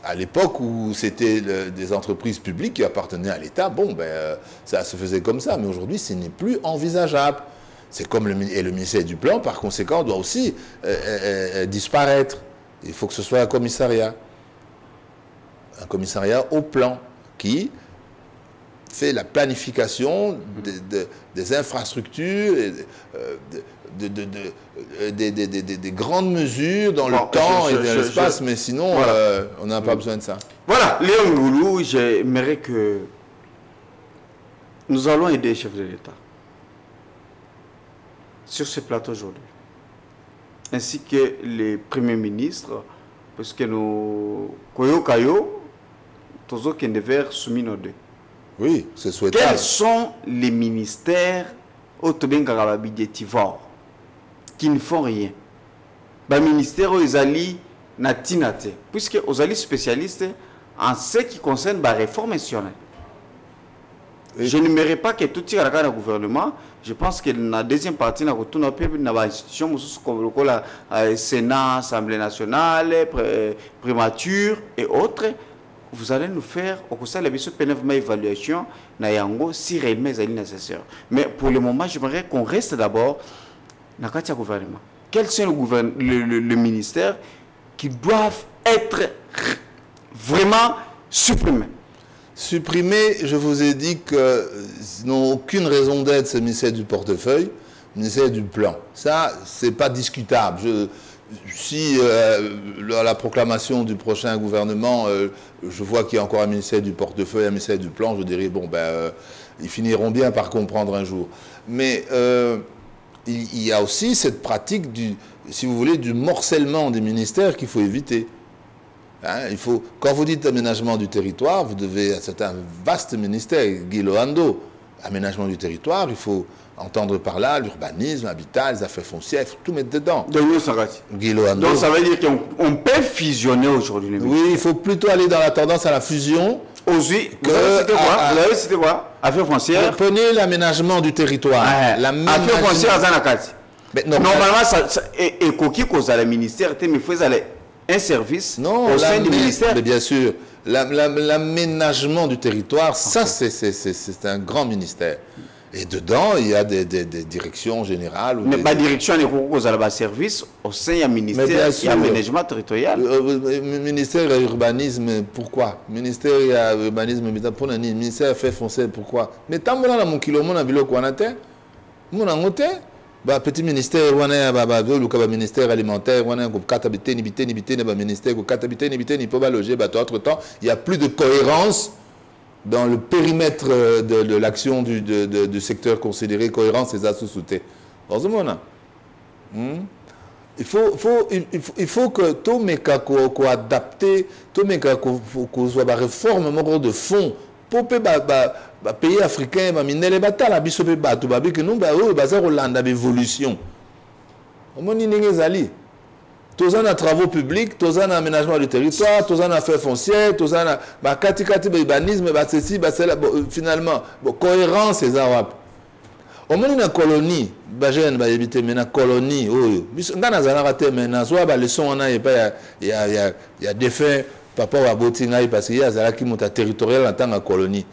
Speaker 3: À l'époque où c'était des entreprises publiques qui appartenaient à l'État, bon, ça se faisait comme ça. Mais aujourd'hui, ce n'est plus envisageable. C'est comme le ministère du Plan, par conséquent, doit aussi disparaître. Il faut que ce soit un commissariat. Un commissariat au plan qui fait la planification des infrastructures, des grandes mesures dans le temps et dans l'espace, mais sinon, voilà. On n'a pas besoin de ça.
Speaker 2: Voilà, Léon Loulou, j'aimerais que nous allons aider les chefs de l'État sur ce plateau aujourd'hui, ainsi que les premiers ministres, parce que nous, Koyo, tous qui devraient soumis nos deux.
Speaker 3: Oui, c'est souhaitable.
Speaker 2: Quels sont les ministères qui ne font rien? Les ministères ils allaient natinate, puisque ils allaient spécialistes en ce qui concerne la réforme nationale. Je n'aimerais pas que tout tire à le gouvernement. Je pense que la deuxième partie, dans l'institution comme le Sénat, Assemblée nationale, primature et autres, vous allez nous faire au cours de l'évaluation si réellement c'est nécessaire. Mais pour le moment, j'aimerais qu'on reste d'abord dans le gouvernement. Quels sont le ministère qui doivent être vraiment supprimés.
Speaker 3: Supprimés, je vous ai dit que n'ont aucune raison d'être ce ministère du portefeuille, le ministère du plan. Ça, c'est pas discutable. Si à la proclamation du prochain gouvernement, je vois qu'il y a encore un ministère du portefeuille, un ministère du plan, je dirais, bon, ils finiront bien par comprendre un jour. Mais il y a aussi cette pratique si vous voulez, du morcellement des ministères qu'il faut éviter. Hein, quand vous dites aménagement du territoire, c'est un vaste ministère, Guy Loando. Aménagement du territoire, il faut entendre par là l'urbanisme, l'habitat, les affaires foncières, il faut tout mettre dedans.
Speaker 2: Donc ça veut dire qu'on peut fusionner aujourd'hui.
Speaker 3: Oui, il faut plutôt aller dans la tendance à la fusion.
Speaker 2: Aujourd'hui, c'était quoi? Affaires foncières.
Speaker 3: Prenez l'aménagement du territoire.
Speaker 2: Affaires foncières, normalement, et coquille cause à la ministère, mais il faut aller un service au sein du ministère.
Speaker 3: Mais bien sûr, l'aménagement du territoire, ça c'est un grand ministère. Et dedans, il y a des directions générales.
Speaker 2: Mais la direction est cause à la service au sein du ministère et aménagement territorial.
Speaker 3: Ministère de l'urbanisme, pourquoi? Ministère de l'urbanisme, pour le ministère des affaires foncières, pourquoi? Mais tant que mon kilo, mon abilo, quoi, mon angoté. Petit ministère, le ministère alimentaire, il n'y a plus de cohérence dans le périmètre de l'action du secteur considéré cohérence et sous-souté. Il faut que tout le monde adapte, tout le monde soit réforme de fond pour les pays africains, les batailles, l'évolution. Tous en travaux publics, tous en aménagement du territoire, tous en affaires foncières, tous en urbanisme, finalement, cohérence et arabes. Au moins, une colonie, une colonie, il y a des faits, papa ou abotinga, parce qu'il y a un territorial en tant que colonie.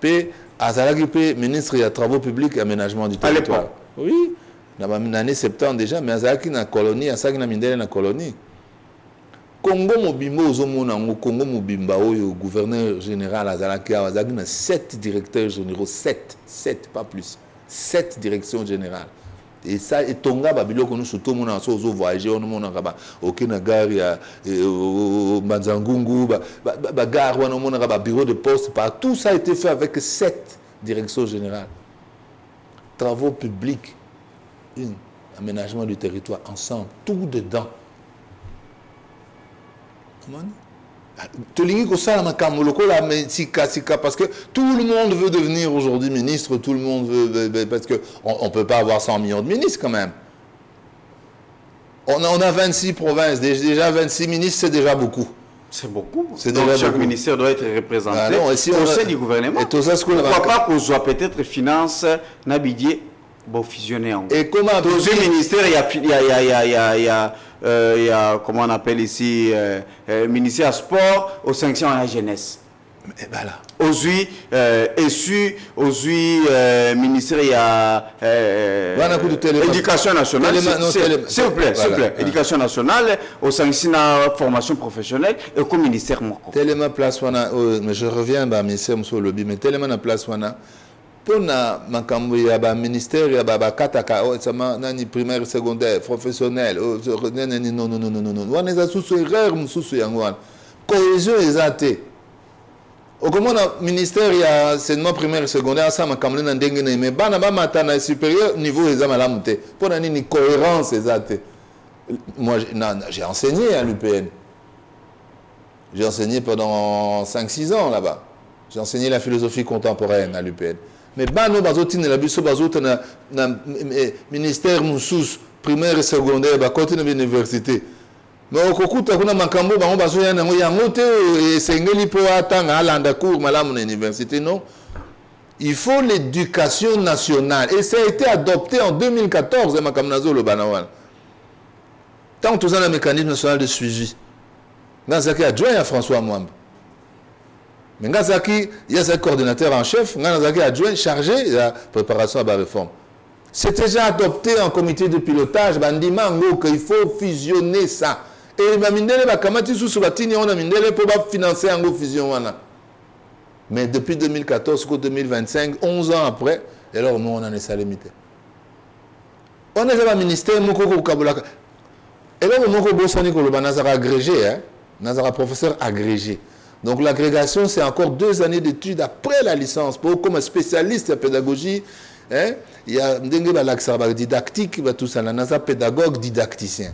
Speaker 3: Puis, Azalaki, ministre des Travaux publics et aménagement du territoire. Oui, dans les années 70 déjà, mais Azalaki dans la colonie, Azalaki dans la colonie. Congo Mobimba, Congo Mobimba, le gouverneur général Azalaki, Azalaki dans 7 directeurs généraux, 7, pas plus. 7 directions générales. Et ça, et Tonga, Babilo, que nous surtout, nous avons voyagé, nous avons au Kinagari, au Manzangungu, Bagar, nous avons bureau de poste, tout ça a été fait avec 7 directions générales. Travaux publics, aménagement du territoire, ensemble, tout dedans. Comment? Parce que tout le monde veut devenir aujourd'hui ministre, tout le monde veut, parce qu'on ne peut pas avoir 100 millions de ministres quand même. On a 26 provinces, déjà 26 ministres, c'est déjà beaucoup.
Speaker 2: C'est beaucoup.
Speaker 3: Donc
Speaker 2: chaque ministère doit être représenté au sein du gouvernement. Pourquoi pas qu'on soit peut-être finance, Nabidier, bon fusionner en gros. Et comment tous les ministères, il y a, comment on appelle ici, ministère sport, aux sanctions à la jeunesse. Aujourd'hui, ministère, il y a éducation nationale, s'il vous plaît, éducation nationale, aux sanctions à la formation professionnelle, et comme ministère.
Speaker 3: Tellement place, mais je reviens à ministère, monsieur Lobby, mais tellement la place, pour na makambo ya ba ministère ya ba kataka sama nani primaire secondaire professionnel non wana za susu erreur mususu yango wana cohésion ezate okomo na ministère ya enseignement primaire et secondaire ça makambo na ndenge na mais bana ba matana supérieur niveau eza malamu te pour na nini cohérence ezate. Moi j'ai enseigné à l'UPN, j'ai enseigné pendant 5-6 ans là-bas, j'ai enseigné la philosophie contemporaine à l'UPN. Mais bano bazotine la biso bazote na ministère musus primaire et secondaire ba côté na université. Mais okokuta kuna makambo bango bazoya nango yango te et sengeli po atanga alanda cours malamu na université non. Il faut l'éducation nationale et ça a été adopté en 2014 makamnazo le banawal. Tant que tout ça le mécanisme national de suivi. Dans ça qui a adjoint à François Mwamba. Mais Ngazaki, il y a ce coordinateur en chef, Ngazaki adjoint chargé de la préparation à la réforme. C'est déjà adopté en comité de pilotage, Bandimango, qu'il faut fusionner ça. Et Mindele va kamati sous batini on a Mindele pour financer en fusion. Mais depuis 2014 jusqu'au 2025, 11 ans après, et alors on en est salimité. On est un ministère Mokoko Kabolaka. Et là, Moko Bossani Koloba Nazara agrégé, hein? Nazara professeur agrégé. Donc l'agrégation, c'est encore 2 années d'études après la licence. Pour comme spécialiste en pédagogie, hein? Il y a l'accès didactique, tout ça, Nazara pédagogue didacticien.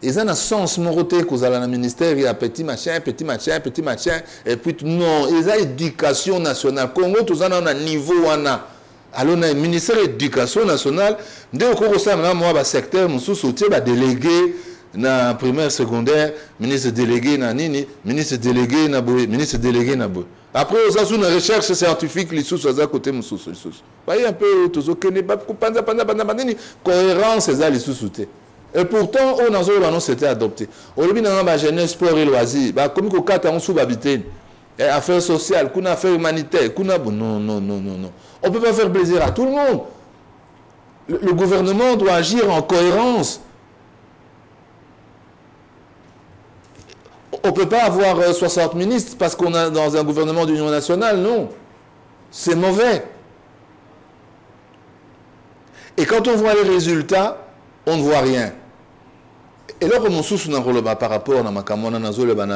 Speaker 3: Et ça, dans le sens moroté que vous avez dans le ministère, il y a petit machin, et puis non, il y a éducation nationale. Congo, tout ça, on a un niveau, on a. Alors, le ministère de l'Éducation nationale, dès que vous avez un secteur, nous sommes délégué dans la primaire, secondaire, ministre délégué dans Nini, ministre délégué dans Boé, ministre délégué dans Boé. Après, vous avez une recherche scientifique, les sous à côté de vous voyez un peu, tout ce qui n'est pas cohérence, c'est ça, les sous-soutés. Et pourtant, on a un c'était adopté. Au début, dans la jeunesse, sport et loisirs, comme on a sous-habité, affaires sociales, affaires humanitaires, non. On ne peut pas faire plaisir à tout le monde. Le gouvernement doit agir en cohérence. On ne peut pas avoir 60 ministres parce qu'on est dans un gouvernement d'union nationale, non. C'est mauvais. Et quand on voit les résultats, on ne voit rien. Et là, on sous par rapport à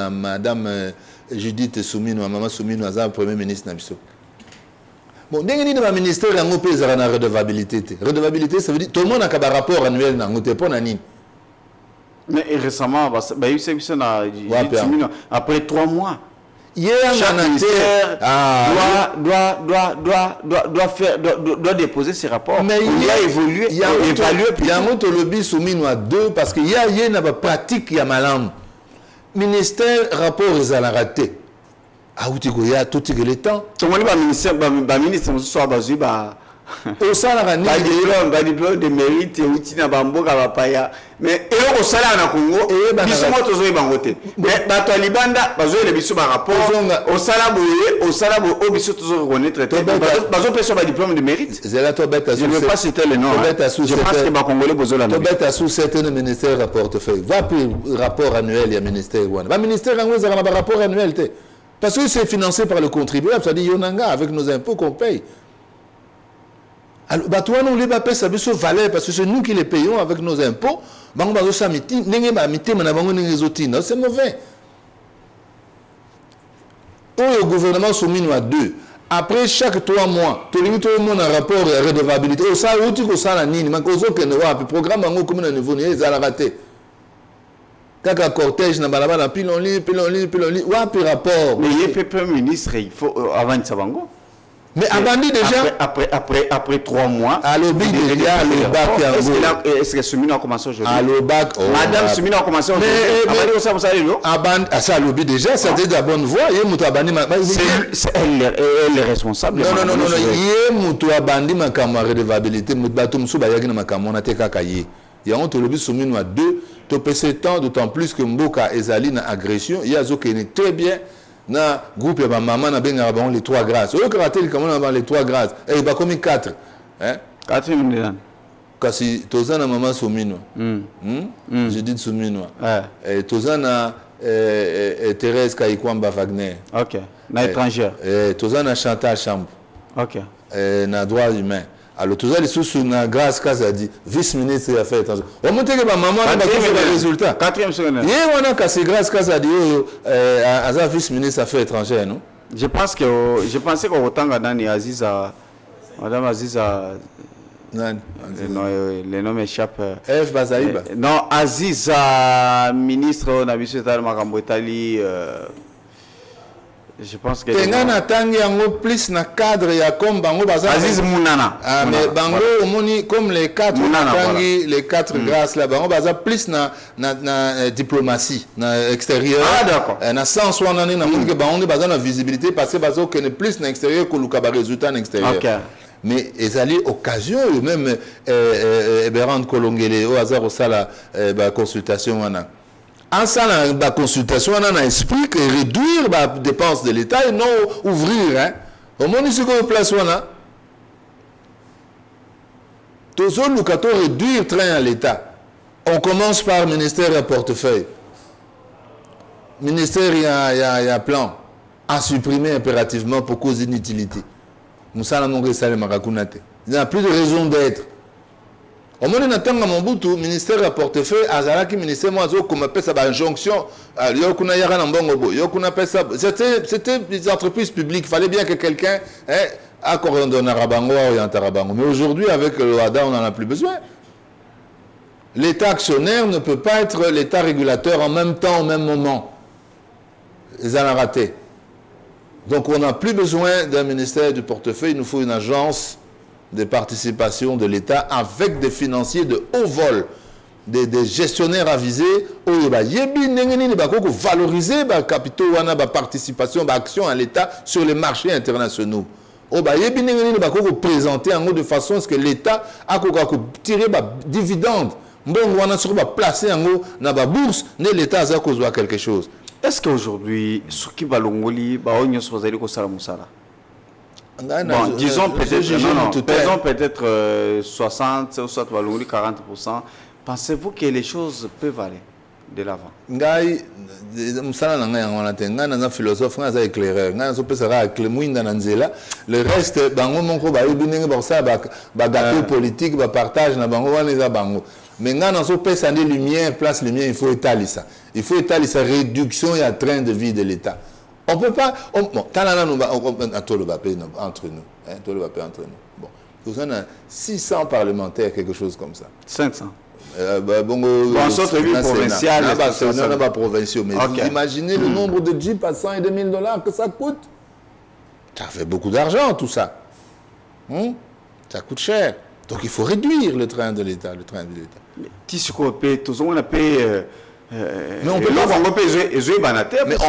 Speaker 3: Madame Judith Soumino, Maman Soumino, Premier ministre Nabiso. Bon, dès que le ministère a une redevabilité. Redevabilité, ça veut dire que tout le monde a un rapport annuel dans le pas.
Speaker 2: Mais récemment, après 3 mois, chaque ministère doit déposer ses rapports.
Speaker 3: Mais il y a évolué, il y a un lobby soumis à 2 parce qu'il y a une pratique qui a malade. Ministère, rapport, ils ont raté. Ah, où tu as tout le temps.
Speaker 2: Tout le monde va ministre,
Speaker 3: au salaire,
Speaker 2: diplôme de mérite, mais au salaire na Congo, bisoma tozo bangote. Mais bato libanda bazo le biso ba rapport au salaire au biso tozo reconnaître bazo peso ba diplôme de mérite. Je ne veux pas citer le nom. Je pense que ba congolais bozo la.
Speaker 3: Tobeta sous certains ministères à portefeuille. Va pour rapport annuel il y a ministère wana. Ba ministère anglais ça ba rapport annuel té. Parce que c'est financé par le contribuable, ça dit yonanga avec nos impôts qu'on paye. Alors, toi, nous les payer ça valeur parce que c'est nous qui les payons avec nos impôts. C'est mauvais. Le gouvernement soumis à 2. Après chaque 3 mois, tout le monde a un rapport de redevabilité. Au ça, où tu as un programme comme un niveau, ils ont raté. Quand un cortège n'a pas la pilon lit, rapport.
Speaker 2: Mais il y a Premier ministre, il faut avant de savango.
Speaker 3: Mais avant déjà.
Speaker 2: Après 3 mois.
Speaker 3: À l'objet déjà, le bac.
Speaker 2: Est-ce que Soumino a commencé aujourd'hui?
Speaker 3: À l'objet.
Speaker 2: Madame Soumino a commencé aujourd'hui.
Speaker 3: Mais ça, à l'objet déjà, ça dit de la bonne voie.
Speaker 2: C'est elle est responsable.
Speaker 3: Non. Il y a bandi ma camarade de redevabilité. Mutuatum Soubayagi ma camarade Kakaye. Il y a un lobby Soumino à 2. Tu peux temps, d'autant plus que Mboka et Zaline agression. Il y a Zo qui est très bien. Na groupe ya maman na benga ba les 3 grâces. Au karatel comme on a les 3 grâces. Et ba comme 4. Hein?
Speaker 2: 4 minutes.
Speaker 3: Kasi tozana maman Soumino. Je dis Soumino. Et tozana Thérèse Kaikwamba Wagner.
Speaker 2: OK. Na étrangère.
Speaker 3: Tozana Chantal Chambre.
Speaker 2: OK.
Speaker 3: Na droit humain. Alors tout ça les sous na grâce casa dit vice-ministre des affaires étrangères. On monte que ma maman n'a pas fait résultat.
Speaker 2: 4e secondaire.
Speaker 3: Et on a cassé grâce casa dit à vice-ministre des affaires étrangères non.
Speaker 2: Je pensais qu'on retanga Dani Aziza Madame Aziza non, les noms m'échappent.
Speaker 3: F Bazaïba.
Speaker 2: Non, Aziza ministre na biso ta makambo etali je pense que
Speaker 3: Tengana tangi yango plus na cadre ya comme bango baza
Speaker 2: Aziz Mounana.
Speaker 3: Ah mais bango omoni comme les 4 tangi les 4 grâces là bango baza plus na diplomatie na extérieur.
Speaker 2: Ah d'accord.
Speaker 3: Na sens wana na moni que bango baza na visibilité parce que baza que plus na extérieur que luka ba résultat na extérieur.
Speaker 2: OK.
Speaker 3: Mais ils allaient occasion même Berand Kolongele au hasard au sala ba consultation wana. En ça, la consultation, on a un esprit que réduire les dépenses de l'État et non ouvrir. Hein. Au moins, ici, qu'on place, on a. Tous nous, quand on réduire train à l'État, on commence par le ministère et portefeuille. ministère, il y a un plan à supprimer impérativement pour cause d'inutilité. Moussa Namongé Salé Marakunate. Il n'y a plus de raison d'être. Au moment où on a mon bout, ministère à portefeuille, Azaraki, ministère, moi, comme appelle ça, injonction, c'était des entreprises publiques. Il fallait bien que quelqu'un a coordonné Rabango, orienté Rabango. Mais aujourd'hui, avec le WADA, on n'en a plus besoin. L'État actionnaire ne peut pas être l'État régulateur en même temps, au même moment. Ils en ont raté. Donc on n'a plus besoin d'un ministère du portefeuille, il nous faut une agence de participation de l'État avec des financiers de haut vol, des gestionnaires avisés, valoriser les capitaux, la participation, l'action à l'État sur les marchés internationaux. Présenter en haut de façon à ce que l'État a tiré des dividendes. Bon, on a placé en haut dans la bourse, l'État a causé quelque chose.
Speaker 2: Est-ce qu'aujourd'hui, ce qui va l'ongoli, on disons peut-être 60 ou 40%. Pensez-vous que les choses peuvent aller de l'avant?
Speaker 3: Philosophe, éclaireur. Le reste, politique, partage, mais quand on peut s'en lumière, place lumière, il faut étaler ça. Il faut étaler sa réduction et un train de vie de l'État. On ne peut pas. Bon, entre nous. Bon, nous avons 600 parlementaires, quelque chose comme ça.
Speaker 2: 500.
Speaker 3: Bon, provincial. Non, pas provinciaux. Mais vous imaginez le nombre de jeeps à 100 et 2000 $ que ça coûte? Ça fait beaucoup d'argent, tout ça. Ça coûte cher. Donc il faut réduire le train de l'État.
Speaker 2: Mais on peut pas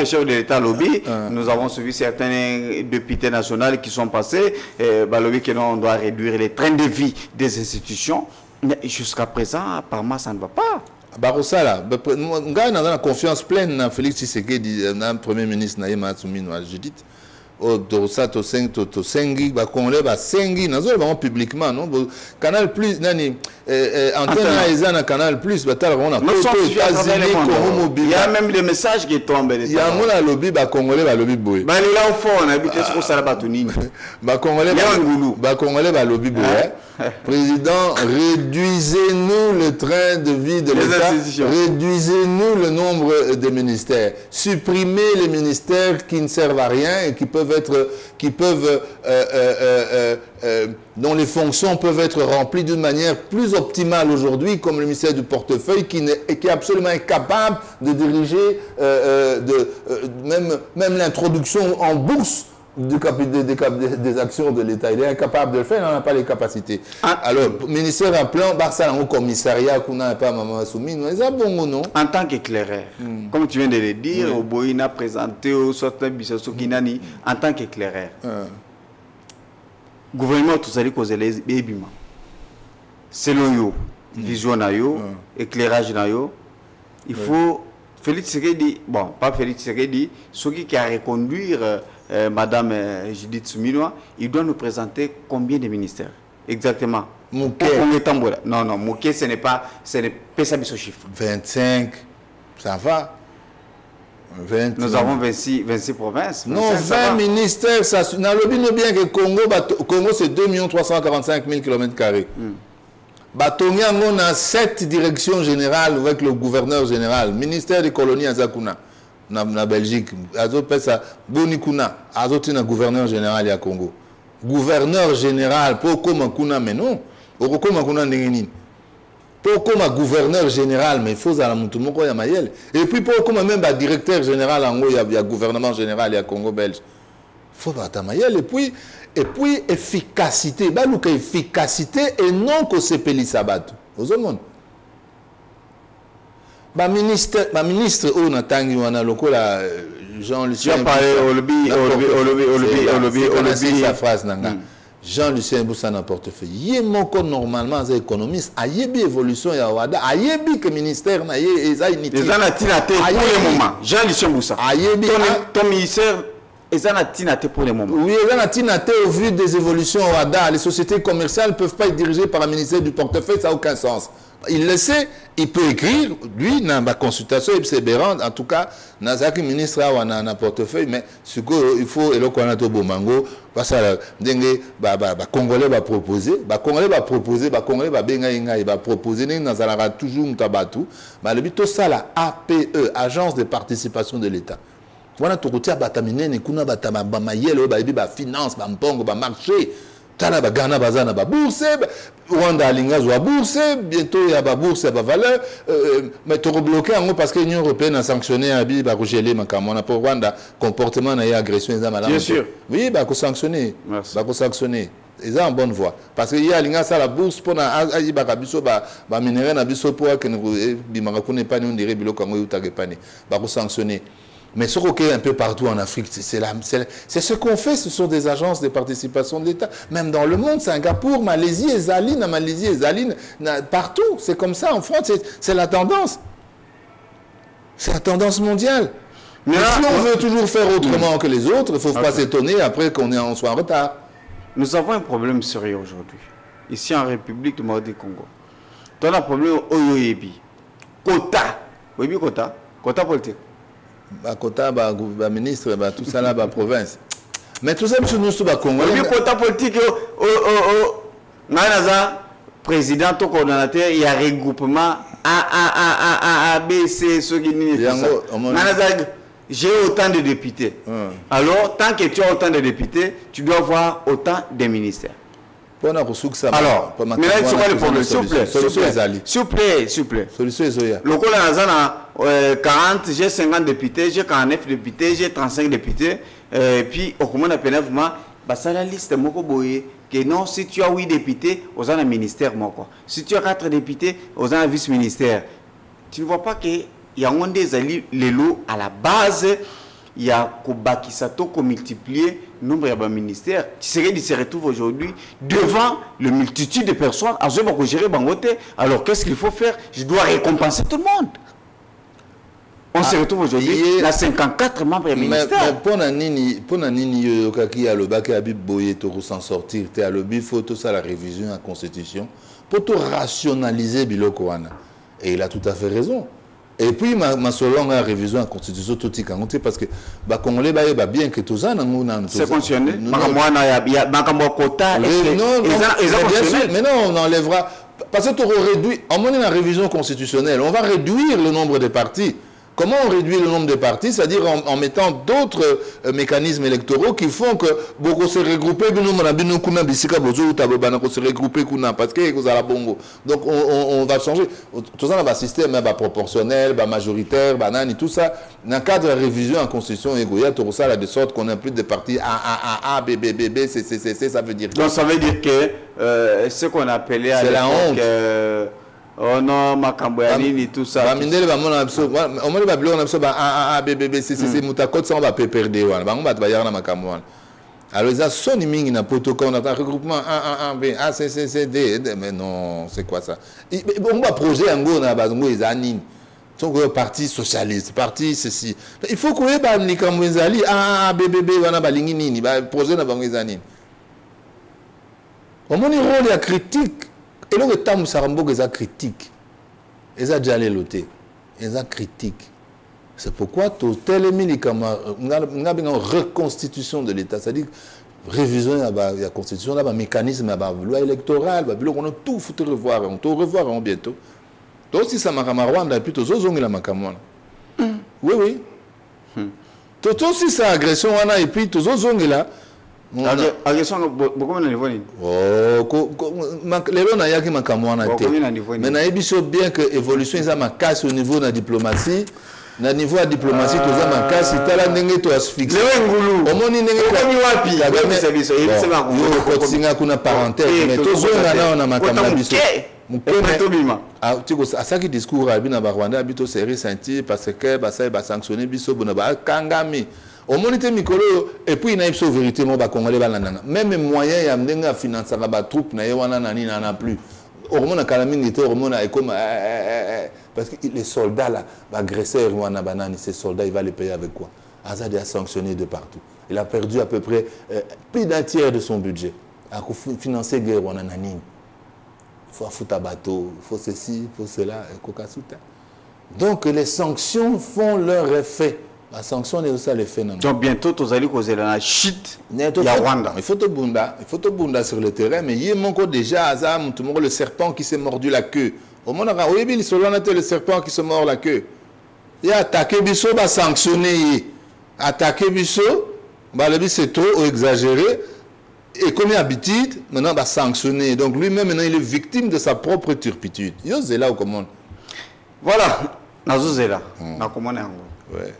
Speaker 2: chef de l'État lobby. Nous avons suivi certains députés nationaux qui sont passés. Lobby que on doit réduire les trains de vie des institutions. Mais jusqu'à présent, apparemment, ça ne va pas.
Speaker 3: Barossa là, on a la confiance pleine dans Félix Tshisekedi, dans le Premier ministre Naïma Atsoumine Judith. To sengi ba congolais ba sengi nazo ba publiquement non Canal Plus nani antenne ezana Canal Plus ba tala on a
Speaker 2: il y a même des messages qui tombent
Speaker 3: il y a mon lobby ba congolais ba lobby boy
Speaker 2: ba là au fond on habite sur ça ba tunini
Speaker 3: ba congolais ba lobby boy président, réduisez-nous le train de vie de l'État, réduisez-nous le nombre de ministères, supprimez les ministères qui ne servent à rien et dont les fonctions peuvent être remplies d'une manière plus optimale aujourd'hui, comme le ministère du portefeuille qui est absolument incapable de diriger même l'introduction en bourse des actions de l'État. Il est incapable de le faire, il n'en a pas les capacités. Alors, ministère en plan, Barça au commissariat, qu'on n'a pas maman soumis, non.
Speaker 2: En tant qu'éclaireur, comme tu viens de le dire, au Boïna présenté au Sotin Bissau Kinani, en tant qu'éclaireur, gouvernement, tout ça, causer les bébiments. Selon yo, vision na yo, éclairage na yo, il faut. Félix Tshisekedi, bon, pas Félix Tshisekedi, celui qui a reconduire Madame Judith Suminwa, il doit nous présenter combien de ministères exactement?
Speaker 3: Mouké.
Speaker 2: Non, Mouké, ce n'est pas ça ce chiffre.
Speaker 3: 25, ça va. 20,
Speaker 2: nous avons 26 provinces.
Speaker 3: Non, 20 ministères, ça. Dans le but, bien que Congo, c'est 2 345 000 km². Batonga, on a 7 directions générales avec le gouverneur général, ministère des colonies à Zakuna, na Belgique, Azopesa, Bonikuna, Azotina, gouverneur général à Congo. Gouverneur général, pourquoi Makuna, mais non, pourquoi Makuna Nengini? Pourquoi gouverneur général, mais il faut à la Moutoumoko Yamayel. Et puis pourquoi même directeur général en haut, il y a gouvernement général, il y a Congo belge. Il faut à Tamayel, et puis efficacité, efficacité et non que c'est Péli Sabat. Aux hommes. Ma ministre, on a tangi, on a locaux là, Jean-Lucien.
Speaker 2: Tu as parlé au lobby,
Speaker 3: sa phrase, nanga. Jean-Lucien Boussa dans portefeuille. Yémoko normalement les économistes a yébi évolution ya wada a yébi que ministère na yé eza unité.
Speaker 2: Les anatinate pour le moment. Jean-Lucien Boussa. A yébi ton ministère eza anatinate pour le moment.
Speaker 3: Oui, eza anatinate au vu des évolutions au wada. Les sociétés commerciales ne peuvent pas être dirigées par un ministère du portefeuille, ça n'a aucun sens. Il le sait, il peut écrire, lui, dans la consultation, c'est Béran, en tout cas, dans le ministre a un portefeuille, mais ce qu'il faut, et là, qu'on a tout Bomango, parce que Congolais va proposer, Congolais va proposer, Congolais va proposer, dans la toujours Mutabatou, mais le but, ça, la APE, Agence de participation de l'État. Voilà, tout le monde a terminé, kuna mayelo, finance, mpongo, marché. Tala bagana bazana ba bourse, Rwanda alinga zo bourse, bientôt il y a ba bourse ba valeur, mais tout bloqué en parce que l'Union européenne a sanctionné abi ba regeler makamona pour Rwanda comportement na agression za malade.
Speaker 2: Bien sûr.
Speaker 3: Oui, ba ko sanctionner. Ba ko sanctionner. Ils sont en bonne voie parce que il y a linga ça la bourse pour na ayi ba biso ba minerai na biso pour que bimaka ko ne pas nous dire biloko ngo utake pani. Ba ko sanctionner. Mais ce qu'on est un peu partout en Afrique, c'est ce qu'on fait, ce sont des agences de participation de l'État. Même dans le monde, Singapour, Malaisie, Ezaline, partout. C'est comme ça en France, c'est la tendance. C'est la tendance mondiale. Mais si on veut toujours faire autrement que les autres, il ne faut pas s'étonner après qu'on soit en retard.
Speaker 2: Nous avons un problème sérieux aujourd'hui, ici en République du Congo. On a un problème au Yoyebi. Quota. Oui, quota. Quota politique.
Speaker 3: Quota, ministre, tout ça là, province. Mais tout ça, nous sommes Congolais.
Speaker 2: Oui, quota politique, président, tout coordonnateur, il y a un regroupement A, B, C, ce qui est. J'ai autant de députés. Alors, tant que tu as autant de députés, tu dois avoir autant de ministères. Alors, maintenant, c'est quoi le problème? S'il vous plaît.
Speaker 3: Solution est
Speaker 2: le coup là, 40, j'ai 50 députés, j'ai 49 députés, j'ai 35 députés. Puis, au comment on appelle ça la liste que non, si tu as 8 députés, aux un ministère. Si tu as 4 députés, aux un vice-ministère. Tu ne vois pas qu'il y a un des alliés, les lots à la base. Il y a Kobakisato qui multiplié le nombre de ministères. Il se retrouve aujourd'hui devant le multitude de personnes à ce moment gérer Bangote. Alors qu'est-ce qu'il faut faire? Je dois récompenser tout le monde. On se retrouve aujourd'hui à 54 membres du ministère.
Speaker 3: Mais pour Nini, qui a le bac à Biboye, pour s'en sortir, il faut tout ça la révision de la Constitution pour tout rationaliser Bilokoana. Et il a tout à fait raison. Et puis, selon la révision de la Constitution, tout est parce que les Congolais, bien que tout ça,
Speaker 2: c'est fonctionné. Il y a un quota.
Speaker 3: Mais non, on enlèvera. Parce que réduit, en monnaie la révision constitutionnelle, on va réduire le nombre de partis. Comment on réduit le nombre de partis? C'est-à-dire en mettant d'autres mécanismes électoraux qui font que beaucoup se regrouper, se regrouper parce que bongo. Donc on va changer. Tout ça, on va système proportionnel, majoritaire, banane, tout ça. Dans le cadre de la révision en constitution, il y a tout ça de sorte qu'on n'a plus de partis A, B, C, ça veut dire quoi?
Speaker 2: Donc ça veut dire que ce qu'on appelait à l'époque... Oh non, Makamboyanini, tout ça.
Speaker 3: On va B, C, Moutakot, ça on va perdre. On va travailler Makamboyan. Alors, ils ont sonné mingi na protocole, on a un regroupement A, B, A, C, D. Mais non, c'est quoi ça? On va projet en gros, on a des anines. Son parti socialiste, parti ceci. Il faut qu'on ait des Kamwenzali, A, B, on a des lignes, projet na des anines. Au moins, il y a un rôle critique. Et là, le temps où Sarambo est critique, ils ont déjà loté, ils ont critique. C'est pourquoi tout tel une reconstitution de l'État, c'est-à-dire révision de la constitution, un mécanisme, la loi électorale, on a tout foutu revoir, on peut revoir bientôt. Donc si ça m'a Rwanda, puis tout ça, la makamwana. Oui. Tout aussi ça agression, et puis tout ça, là.
Speaker 2: Agression, beaucoup de niveau.
Speaker 3: Les gens n'ont pas makamwana. Mais na ebiso bien que évolution ils ont casse au niveau de la diplomatie. Na niveau de la diplomatie, tout ça m'a casse. C'est là n'engé to asphyxie. Au moins n'engé to asphyxie. Il continue à kuna parenthèse. Mais tout ça on a makamwana biso. À ça qui discours à Bina Rwanda habito série senti parce que ça sanctionner biso bonaba kangami. Au monité Mikolo, et puis il y a une vérité, même moyen il y a un financer la troupe, il y a plus. Au moment parce que les soldats là, agresseurs, ces soldats, il va les payer avec quoi? Azad a sanctionné de partout. Il a perdu à peu près plus d'un tiers de son budget. À financer la guerre, faut foutre à bateau, il faut ceci, il faut cela, et Kokasuta. Donc les sanctions font leur effet. La sanction est aussi l'effet.
Speaker 2: Donc bientôt, tu allez causer la chute. Il y a Rwanda.
Speaker 3: Il faut te bunda sur le terrain, mais il y a encore déjà le serpent qui s'est mordu la queue. Au moment où il y a le serpent qui se mord la queue. Il y a attaqué Bisso, va sanctionner. Attaquer Bisso, c'est trop exagéré. Et comme il habitude, maintenant, il va sanctionner. Donc lui-même, maintenant, il est victime de sa propre turpitude. Il est là au commande.
Speaker 2: Voilà. Nazuzela. Na commande.
Speaker 3: Ouais.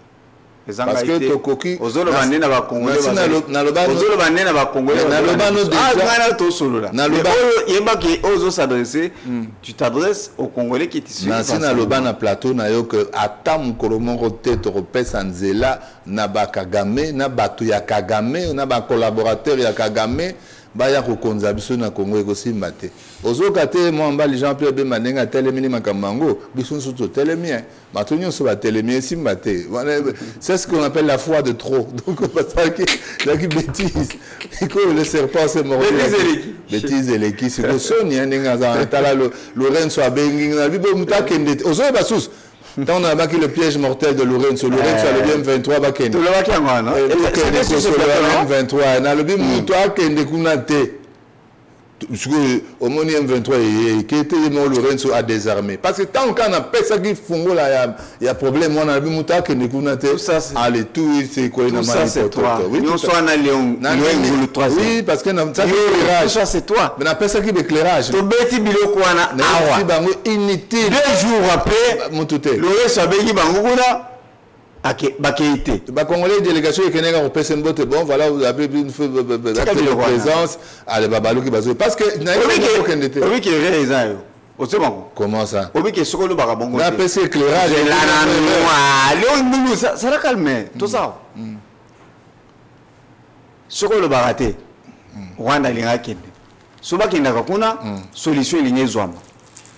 Speaker 3: Parce que Tokoki.
Speaker 2: Ozolo bande na ba Congolais.
Speaker 3: Ozolo bande na ba Congolais.
Speaker 2: Tu t'adresses aux Congolais qui te suivent.
Speaker 3: Nasi na loba na plateau na yo que atam kolomongo te torope sanzela na ba Kagame na batu ya Kagame na ba collaborateur ya Kagame ba ya kokonza biso na Congo ekosimba te. Ozoka te mo mbali Jean-Pierre Bemanenga telemini makambango biso nsuto telemi bato nyonso ba telemi simba te. C'est ce qu'on appelle la foi de trop. Donc parce que la bêtise que le serpent s'est mordu. Bêtise et l'équipe c'est que Sonia nenga za tala Lorenzo abengi na bibo mutakende ozoba basus. Tant on a marqué le piège mortel de Lorenzo. Lorenzo a le M23 bakende.
Speaker 2: Tu le vois qui en a, non?
Speaker 3: Le M23 na le bim mutoa kende kunate. Au moins M23 qui était Lorenzo a désarmé. Parce que tant qu'on a fait ça qui fongo là, il y a problème. On a vu Mouta qui ne connaît pas. Allez, tout c'est quoi
Speaker 2: tout ça c'est toi. Nous sommes à Léon.
Speaker 3: Oui, parce que
Speaker 2: ça c'est toi.
Speaker 3: Mais on appelle ça qui éclairage.
Speaker 2: To beti biloko wana awa.
Speaker 3: Inutile.
Speaker 2: 2 jours après, Lorenzo a béni bangukuna. Les
Speaker 3: Congolais délégation qui est au PSMBOT, bon voilà, vous avez une présence à les Babalou qui basent parce que
Speaker 2: oui qui est réalisé.
Speaker 3: Comment ça?
Speaker 2: Oui qui est sur le barabongo.
Speaker 3: La PC éclairage.
Speaker 2: Ça va calmer tout ça. Sur le baraté. Rwanda linga kende. Soba kenda kakuna solution ligne zwama.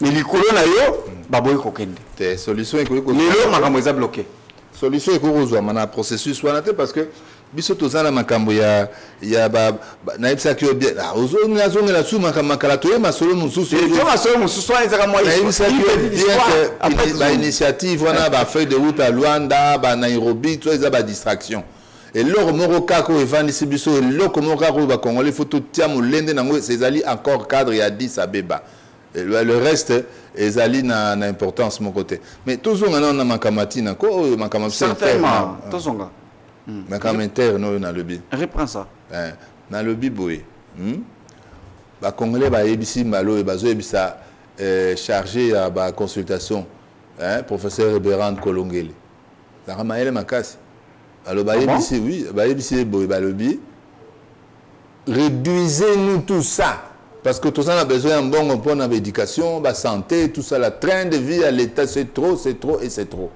Speaker 2: Mais likolo na yo baboy kokende.
Speaker 3: Te solution ko
Speaker 2: lelo makambo eza bloqué.
Speaker 3: Solution est corrosée, mais un processus parce que biso tozana makambo ya na ipsa ki bien la ozo na zonga la suma kama kalato ma solo mususu
Speaker 2: et ma solo mususu ezaka moi
Speaker 3: ba initiative wana ba feuille de route à Luanda ba Nairobi tout ça ba distraction et loro moroka ko evandisi biso et loko moroka ko ba congolais photo tia molende nango ces ali encore cadre ya 10 Abeba. Et le reste est ali na importance mon côté mais toujours on a makamati na ko makamati
Speaker 2: certainement toujours
Speaker 3: makam interne na lobby
Speaker 2: reprends ça
Speaker 3: na lobby boy ba congolais ba yebisi malo e bazo yebisa chargé à ba consultation professeur Eberand Kolongeli la ramaele makasi alors ba yebisi oui ba yebisi boy ba lobby réduisez-nous tout ça. Parce que tout ça, on a besoin d'un bon point d'éducation, de santé, tout ça, la train de vie à l'État, c'est trop et c'est trop.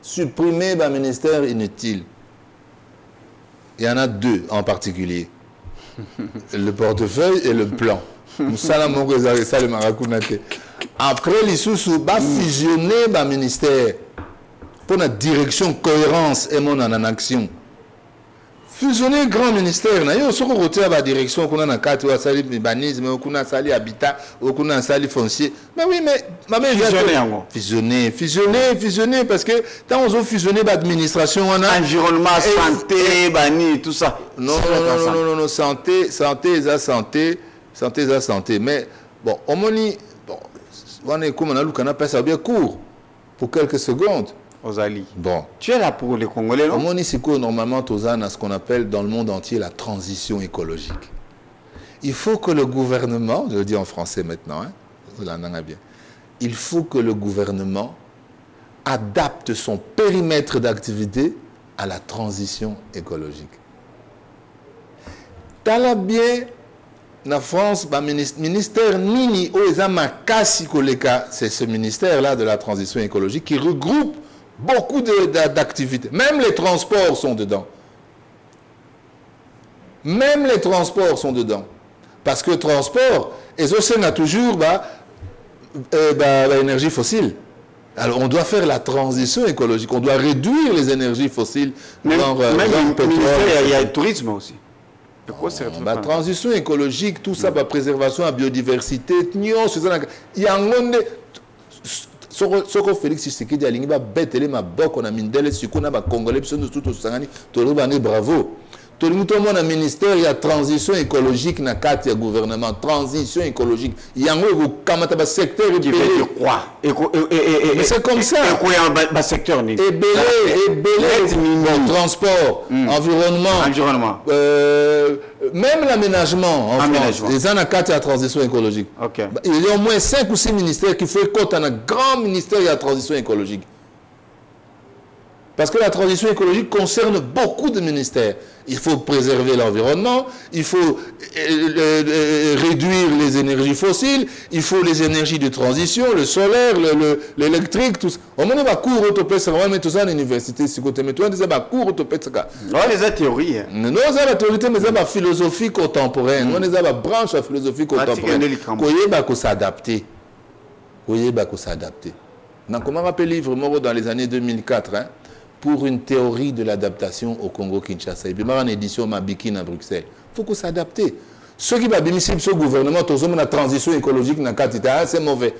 Speaker 3: Supprimer le ministère inutile. Il y en a 2 en particulier. Le portefeuille et le plan. Après, les sous va fusionner le ministère pour la direction, cohérence et mon en action. Fusionner grand ministère, na yo soko côté la direction qu'on a na carte ou sali urbanisme, qu'on a sali habitat, ou qu'on a sali foncier. Mais oui, mais ma mère fusionner parce que tant on a fusionné l'administration on a
Speaker 2: environnement, santé, bani, tout ça.
Speaker 3: Non, santé, mais bon, on moni bon, on est comme on a lu qu'on a passé bien court pour quelques secondes.
Speaker 2: Ozali.
Speaker 3: Bon.
Speaker 2: Tu es là pour les Congolais, non?
Speaker 3: Normalement, Tozana, ce qu'on appelle dans le monde entier la transition écologique. Il faut que le gouvernement, je le dis en français maintenant, il faut que le gouvernement adapte son périmètre d'activité à la transition écologique. T'as bien, la France, ministère Nini, c'est ce ministère-là de la transition écologique qui regroupe beaucoup d'activités. Même les transports sont dedans. Même les transports sont dedans. Parce que transport, et aussi on a toujours l'énergie fossile. Alors on doit faire la transition écologique. On doit réduire les énergies fossiles.
Speaker 2: Même pétrole. Il y a le tourisme aussi.
Speaker 3: La transition écologique, tout ça, la préservation de la biodiversité, il y a un monde. Soko Félix Tshisekedi alingi ba betele maboko na mindele sikuna ba congolais biso tout osangani tolobane bravo. Tolingi to mona ministère ya transition écologique na kati ya gouvernement transition écologique yango ko kamata ba secteur
Speaker 2: qui veut dire quoi
Speaker 3: mais c'est comme ça
Speaker 2: ba secteur ni
Speaker 3: transport environnement même l'aménagement les gens na kati ya transition écologique.
Speaker 2: OK.
Speaker 3: Il y a au moins 5 ou 6 ministères qui font compte un grand ministère de la transition écologique. Parce que la transition écologique concerne beaucoup de ministères. Il faut préserver l'environnement, il faut réduire les énergies fossiles, il faut les énergies de transition, le solaire, l'électrique, tout ça. On va cours autopèse, on va mettre tout ça à l'université. Si vous mettez tout ça, cours autopèse.
Speaker 2: Non, les théories.
Speaker 3: Non, c'est la théorie, mais c'est la philosophie contemporaine. On est à la branche de la philosophie contemporaine. Vous voyez, s'adapter. Vous voyez, s'adapter. Comment rappelle le livre Moro dans les années 2004, hein? Pour une théorie de l'adaptation au Congo-Kinshasa. Et puis, en édition Mabiki à Bruxelles. Il faut qu'on s'adapte. Ceux qui vont bénéficier de ce gouvernement, la transition écologique, c'est mauvais.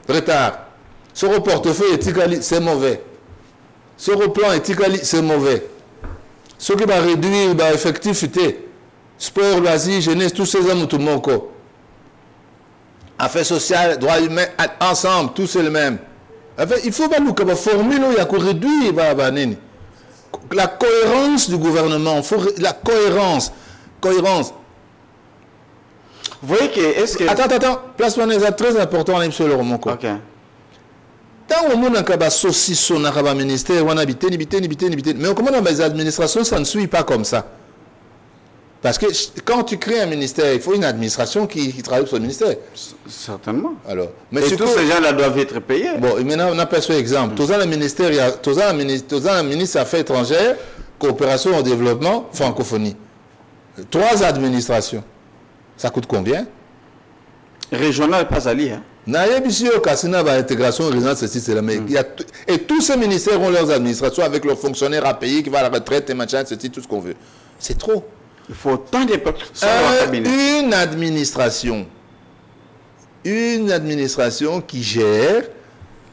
Speaker 3: Retard. Ce portefeuille éthique, c'est mauvais. Ce plan éthique, c'est mauvais. Ceux qui vont réduire l'effectivité, sport, loisirs, jeunesse, tous ces hommes, tout le monde. Affaires sociales, droits humains, ensemble, tous c'est le même. Il faut pas nous formule il y a réduire la cohérence du gouvernement, la cohérence.
Speaker 2: Vous voyez que est-ce que
Speaker 3: attends, place est très important monsieur le Romoko.
Speaker 2: OK.
Speaker 3: Tant au monde a saucisson na ministère, on habite mais comment dans les administrations ça ne suit pas comme ça. Parce que quand tu crées un ministère, il faut une administration qui travaille sur le ministère.
Speaker 2: Certainement.
Speaker 3: Alors,
Speaker 2: mais surtout, tous ces gens-là doivent être payés.
Speaker 3: Bon, maintenant, on a pas ce exemple. Tous les ministères, il y a tous les ministres des Affaires étrangères, coopération au développement, francophonie. 3 administrations. Ça coûte combien?
Speaker 2: Régional, pas à lire.
Speaker 3: Intégration régionale, ceci, c'est la meilleure. Et tous ces ministères ont leurs administrations avec leurs fonctionnaires à payer qui vont à la retraite et machin, ceci, tout ce qu'on veut. C'est trop.
Speaker 2: Il faut tant de peuples.
Speaker 3: Une administration qui gère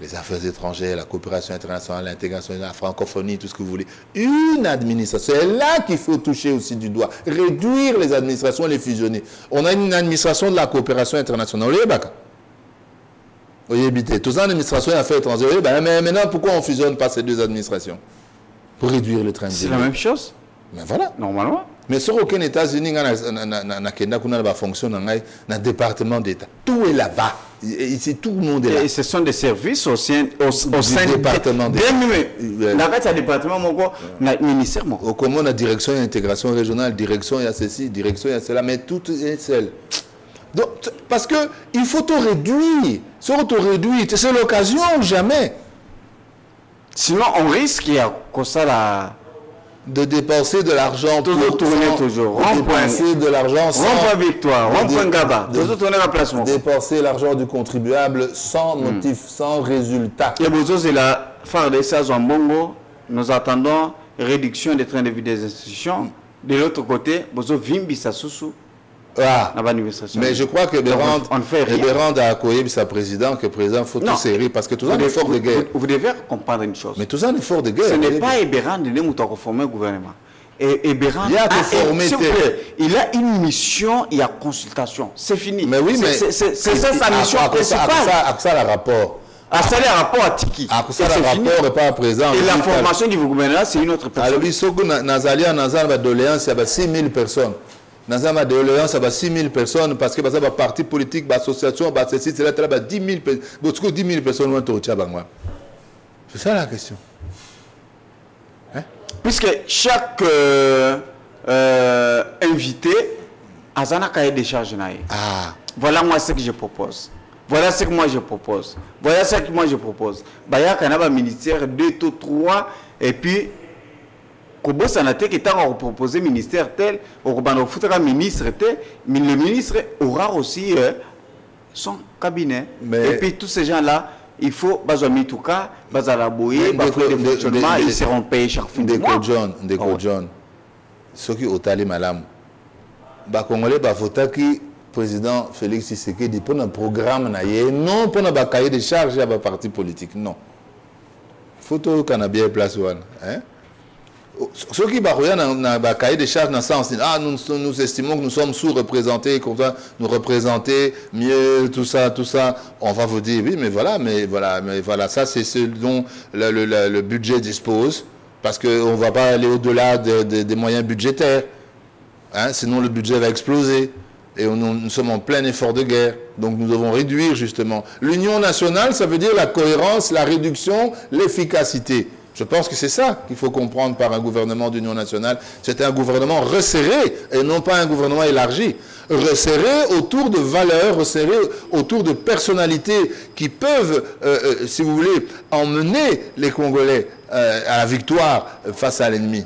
Speaker 3: les affaires étrangères, la coopération internationale, l'intégration, la francophonie, tout ce que vous voulez. Une administration, c'est là qu'il faut toucher aussi du doigt. Réduire les administrations, les fusionner. On a une administration de la coopération internationale. Vous habitez. Tous les administrations et affaires étrangères. Mais maintenant, pourquoi on ne fusionne pas ces 2 administrations? Pour réduire le train de vie.
Speaker 2: C'est la même chose.
Speaker 3: Mais voilà.
Speaker 2: Normalement.
Speaker 3: Mais sur aucun États-Unis, na fonction dans le département d'État. Tout est là-bas. Ici, tout le monde est là.
Speaker 2: Et ce sont des services au sein du
Speaker 3: département d'État.
Speaker 2: Dans le département, le ministère.
Speaker 3: Comment on a direction et intégration régionale, direction il y a ceci, direction il y a cela, mais tout est seul. Donc, parce qu'il faut tout réduire. C'est l'occasion ou jamais.
Speaker 2: Sinon, on risque qu'il y a comme ça
Speaker 3: de dépenser de l'argent
Speaker 2: toujours tourner toujours
Speaker 3: dépenser de l'argent
Speaker 2: sans victoire rond-point Gaba toujours tourner la place
Speaker 3: dépenser l'argent du contribuable sans motif sans résultat
Speaker 2: et vous c'est la phare de ça Bongo nous attendons réduction des trains de vie des institutions de l'autre côté vous vimbi sa sousou
Speaker 3: mais je crois que Bérand a accueilli sa président que président faut tout serrer parce que tout ça est fort de guerre.
Speaker 2: Vous devez comprendre une chose.
Speaker 3: Mais tout ça est fort de guerre.
Speaker 2: Ce n'est pas Bérand de former le gouvernement. Et Bérand il a une mission, il y a consultation. C'est fini.
Speaker 3: Mais oui, mais
Speaker 2: c'est ça sa mission principale.
Speaker 3: À ça le rapport.
Speaker 2: À ça le rapport à Tiki.
Speaker 3: À ça le rapport n'est pas présent.
Speaker 2: Et la formation du gouvernement c'est une autre personne.
Speaker 3: Alors il faut que Nazalia Nazar doléance il y a 6 000 personnes. Dans ma doléance, il y a 6 000 personnes parce que le parti politique, l'association, c'est 10 000 personnes. C'est ça la question.
Speaker 2: Hein? Puisque chaque invité a un cahier de charge. Voilà moi ce que je propose. Voilà ce que moi je propose. Voilà ce que moi je propose. Il y a un ministère 2, 3 et puis Kobo Sanate qui t'a proposé ministère tel, au ministre tel, mais le ministre aura aussi son cabinet. Et puis tous ces gens-là, il faut bazomi tout cas, bazalaboyer, ils seront payés chaque fin de mois.
Speaker 3: John, ceux qui ont allé madame, les Congolais vont voter qui président Félix Tshisekedi pour un programme, non pour un cahier de charges à un parti politique. Non. Il faut que qu'on a bien place. Ceux qui ont un cahier de charges dans le sens, nous estimons que nous sommes sous-représentés, qu'on doit nous représenter mieux, tout ça, on va vous dire, oui, mais voilà, ça c'est ce dont le budget dispose, parce qu'on ne va pas aller au-delà des moyens budgétaires, sinon le budget va exploser. Et nous sommes en plein effort de guerre, donc nous devons réduire justement. L'union nationale, ça veut dire la cohérence, la réduction, l'efficacité. Je pense que c'est ça qu'il faut comprendre par un gouvernement d'union nationale. C'est un gouvernement resserré et non pas un gouvernement élargi. Resserré autour de valeurs, resserré autour de personnalités qui peuvent, si vous voulez, emmener les Congolais à la victoire face à l'ennemi.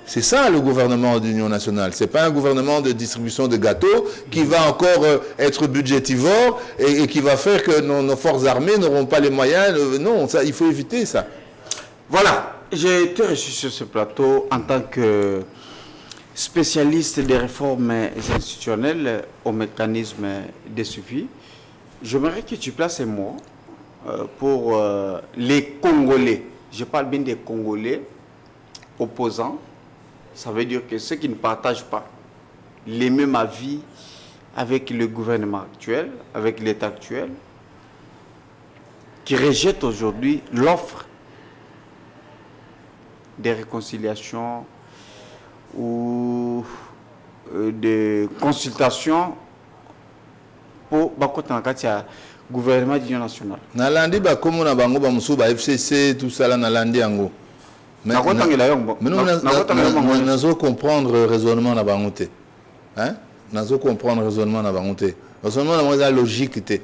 Speaker 3: C'est ça le gouvernement d'union nationale. Ce n'est pas un gouvernement de distribution de gâteaux qui va encore être budgétivore et qui va faire que nos forces armées n'auront pas les moyens. Non, ça, il faut éviter ça.
Speaker 2: Voilà, j'ai été reçu sur ce plateau en tant que spécialiste des réformes institutionnelles au mécanisme de suivi. J'aimerais que tu places un mot pour les Congolais. Je parle bien des Congolais opposants. Ça veut dire que ceux qui ne partagent pas les mêmes avis avec le gouvernement actuel, avec l'État actuel, qui rejettent aujourd'hui l'offre des réconciliations ou de consultations pour le gouvernement d'union nationale.
Speaker 3: Nalandi ba komo na bango ba musu ba FCC tout ça là nalandi yango. Mais nous comprendre le raisonnement na bangote. Hein? Nous comprendre le raisonnement na bangote. Le raisonnement na bangote logique était.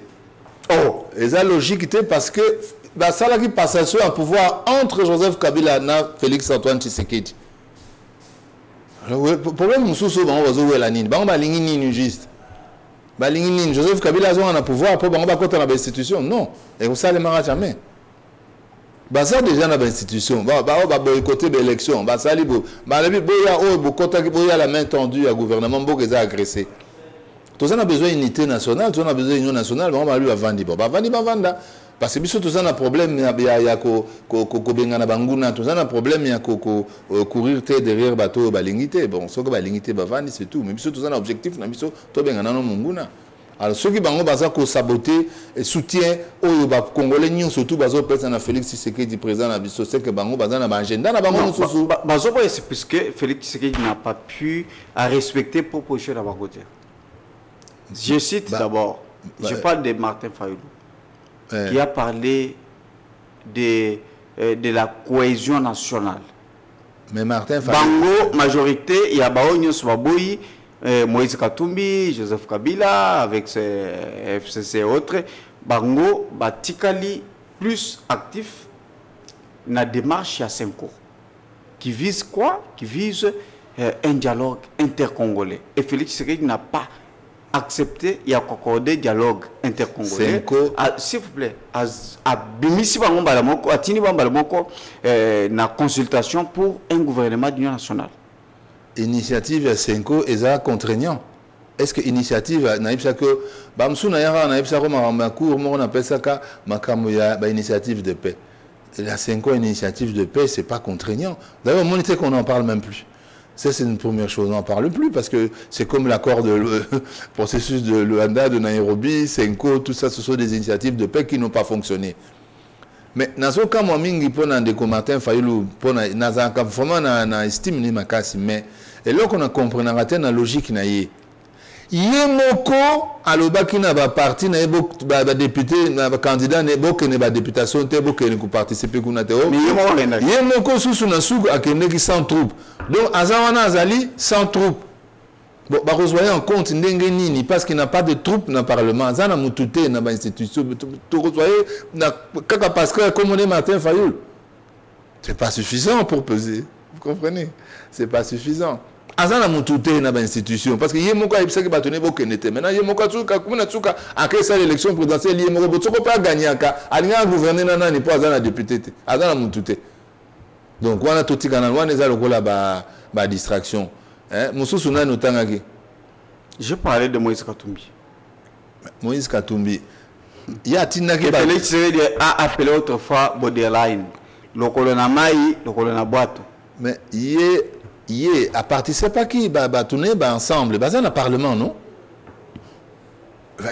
Speaker 3: Oh, et ça logique était parce que bah ça là qui passation à pouvoir entre Joseph Kabila et Félix Antoine Tshisekedi. Le problème musu so bango bazo wela nini. Bango ba lingi nini juste. Ba lingi nini Joseph Kabila zo na pouvoir pour bango ba kota na ba institution. Non, et ça le mara jamais. Bah ça déjà dans l'institution, bah boycotter l'élection, bah ça libo, bah le boya oh bokota qui boya la main tendue à gouvernement beaucoup les a agressés. Tout ça on a besoin d'unité nationale, tout ça on a besoin d'union nationale, on va lui vendre, bah vendre parce que biso tout ça on a problème il y a ko benga na banguna, tout ça on a problème il y a courir derrière bateau balingité, bon ce que balingité bah vendre c'est tout, mais biso tout ça on a objectif na biso to benga na no munguna. Alors ceux qui ont saboté et soutien aux Congolais, surtout le président Félix Tshisekedi, président de la c'est que Bango Bazan a un agenda.
Speaker 2: C'est puisque Félix Tshisekedi n'a pas pu respecter pour projet de côté. Je cite d'abord, je parle de Martin Fayulu, qui a parlé de la cohésion nationale.
Speaker 3: Mais Martin Fayulu.
Speaker 2: Bango, majorité, il y a Baonyo Swaboyi. Moïse Katumbi, Joseph Kabila, avec ses FCC et autres, Bango, Batikali, plus actif dans la démarche à Senko. Qui vise quoi? Qui vise un dialogue intercongolais. Et Félix Tshisekedi n'a pas accepté et accordé dialogue intercongolais. S'il vous plaît, à Bimisi Bango Balamoko, à Tini Balamoko, na consultation pour un gouvernement d'union nationale.
Speaker 3: Initiative à 5 ans est contraignant. Est-ce que initiative naïbsa que bamsou naïra naïbsa ko makambakour on appelle ça ka makamuya ba initiative de paix. La 5 ans initiative de paix c'est pas contraignant. D'ailleurs on était qu'on n'en parle même plus. Ça c'est une première chose, on n'en parle plus parce que c'est comme l'accord de processus de Luanda, de Nairobi, 5 ans, tout ça ce sont des initiatives de paix qui n'ont pas fonctionné. Mais dans ce cas, moi, mingi pour n'en Martin Fayulu pour n'en vraiment na estime ni makasi mais et là qu'on a compris na raté na logique na yé. Yemoko alobaki na ba parti na ba député na ba candidat na boke ne ba députation te boke ne ko participer kuna te o. Yemoko susu na suku akende ki sans troupe. Donc azawana azali sans troupe. Bon, bah, rejoignez en compte nini parce qu'il n'a pas de troupes dans le Parlement. Ça n'a mutouté dans l'institution. Tout rejoignez, kaka parce que comme on est Martin Fayulu, c'est pas suffisant pour peser. Vous comprenez? C'est pas suffisant. Ça n'a mutouté dans l'institution parce que yemoka ibsa que batoné beaucoup n'était. Maintenant yemoka tsuka kumuna tsuka après ça l'élection présidentielle yemoka botoko pas gagner aka. Alinga gouverner nana ni pas azana député. Azana mutouté. Donc on a tout tika na on est là ba distraction. Moussou Souna nous tangaki.
Speaker 2: Je parlais de Moïse Katumbi.
Speaker 3: Moïse Katumbi. Il y a Tina qui
Speaker 2: Félix a appelé autrefois borderline. Le colonel Maï, le colonel Boato.
Speaker 3: Mais il a participé à qui? Tourner ensemble. C'est un parlement, non?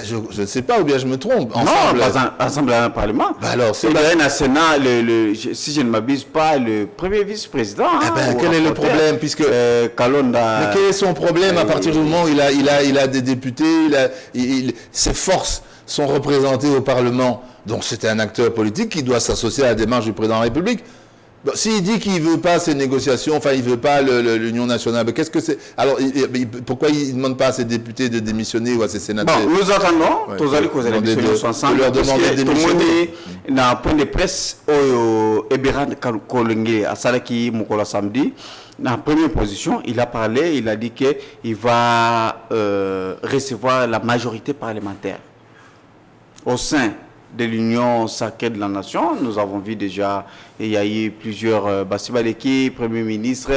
Speaker 3: Je ne sais pas, ou bien je me trompe.
Speaker 2: Ensemble. Non, pas ensemble dans un parlement.
Speaker 3: Alors, c'est
Speaker 2: un Sénat, si je ne m'abuse pas, le premier vice-président.
Speaker 3: Quel est le problème puisque
Speaker 2: Kalonda.
Speaker 3: Mais quel est son problème à partir du moment où il a des députés, ses forces sont représentées au Parlement. Donc c'est un acteur politique qui doit s'associer à la démarche du président de la République. Bon, s'il dit qu'il ne veut pas ces négociations, enfin il ne veut pas l'Union nationale, qu'est-ce que c'est? Alors pourquoi il ne demande pas à ses députés de démissionner ou à ses sénateurs?
Speaker 2: Bon, nous attendons, tous allez causer la démission ensemble,
Speaker 3: leur demander de démissionner.
Speaker 2: Dans un point de presse, au Eberan Kolenge, à Salaki Mukola samedi, dans la première position, il a parlé, il a dit qu'il va recevoir la majorité parlementaire au sein de l'Union sacrée de la nation. Nous avons vu déjà, il y a eu plusieurs Bassibaleki, Premier ministre,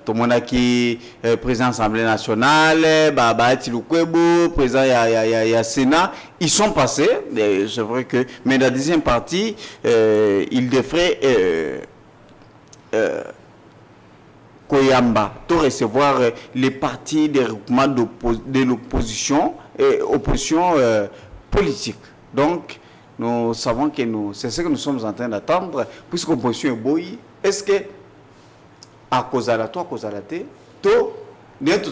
Speaker 2: Tomonaki, président de l'Assemblée nationale, Baati Lukwebo, président il y a Sénat. Ils sont passés, c'est vrai que, mais dans la deuxième partie, il devrait Koyamba, tout recevoir les partis des regroupements de l'opposition et opposition politique. Donc, nous savons que c'est ce que nous sommes en train d'attendre, puisque l'opposition est bouillie. Est-ce que, à cause de la toi, à cause de la thé, tout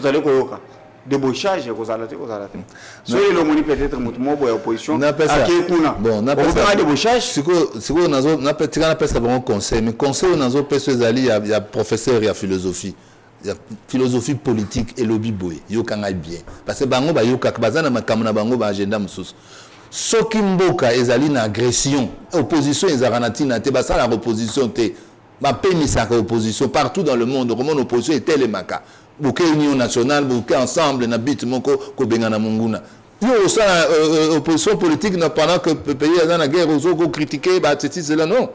Speaker 2: à l'heure, débauchage, à cause de la thé, à cause de la thé. Si le moni peut-être mouvement pour l'opposition,
Speaker 3: on appelle ça. Bon, on appelle ça. Débauchage. C'est quoi on appelle ça bon conseil. Mais conseil, on a il y a professeur, il y a philosophie. Il y a philosophie politique et lobby boy. Il y a bien. Parce que bango ba yoka bazana makamuna bango ba agenda mususu. Soki mboka ezali na agression, opposition ezaranati na te basa la opposition te. Ba pemisaka opposition partout dans le monde, comment l'opposition est telle maka. Bouke union nationale, bouke ensemble na bit moko ko bengana munguna. Yo ça opposition politique pendant que le pays est dans la guerre aux autres critiquer ba teti c'est là non.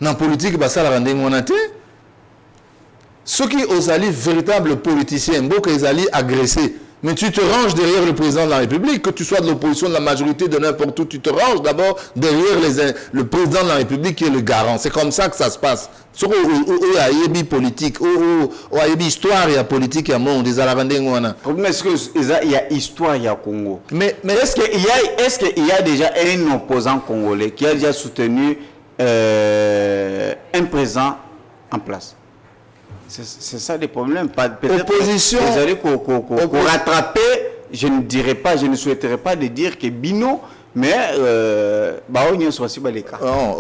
Speaker 3: Na politique basa la rende ngona te. Ceux qui osali véritable politicien, mboka ezali agressé. Mais tu te ranges derrière le président de la République, que tu sois de l'opposition, de la majorité, de n'importe où, tu te ranges d'abord derrière le président de la République qui est le garant. C'est comme ça que ça se passe. Sur il y a politique, il y a histoire, il y a politique, il y a monde, il y a la
Speaker 2: problème est-ce qu'il y a histoire, il y a Congo.
Speaker 3: Mais
Speaker 2: est-ce qu'il y a déjà un opposant congolais qui a déjà soutenu un président en place? C'est ça le problème.
Speaker 3: Opposition.
Speaker 2: Pour rattraper, je ne dirais pas, je ne souhaiterais pas de dire que Bino, mais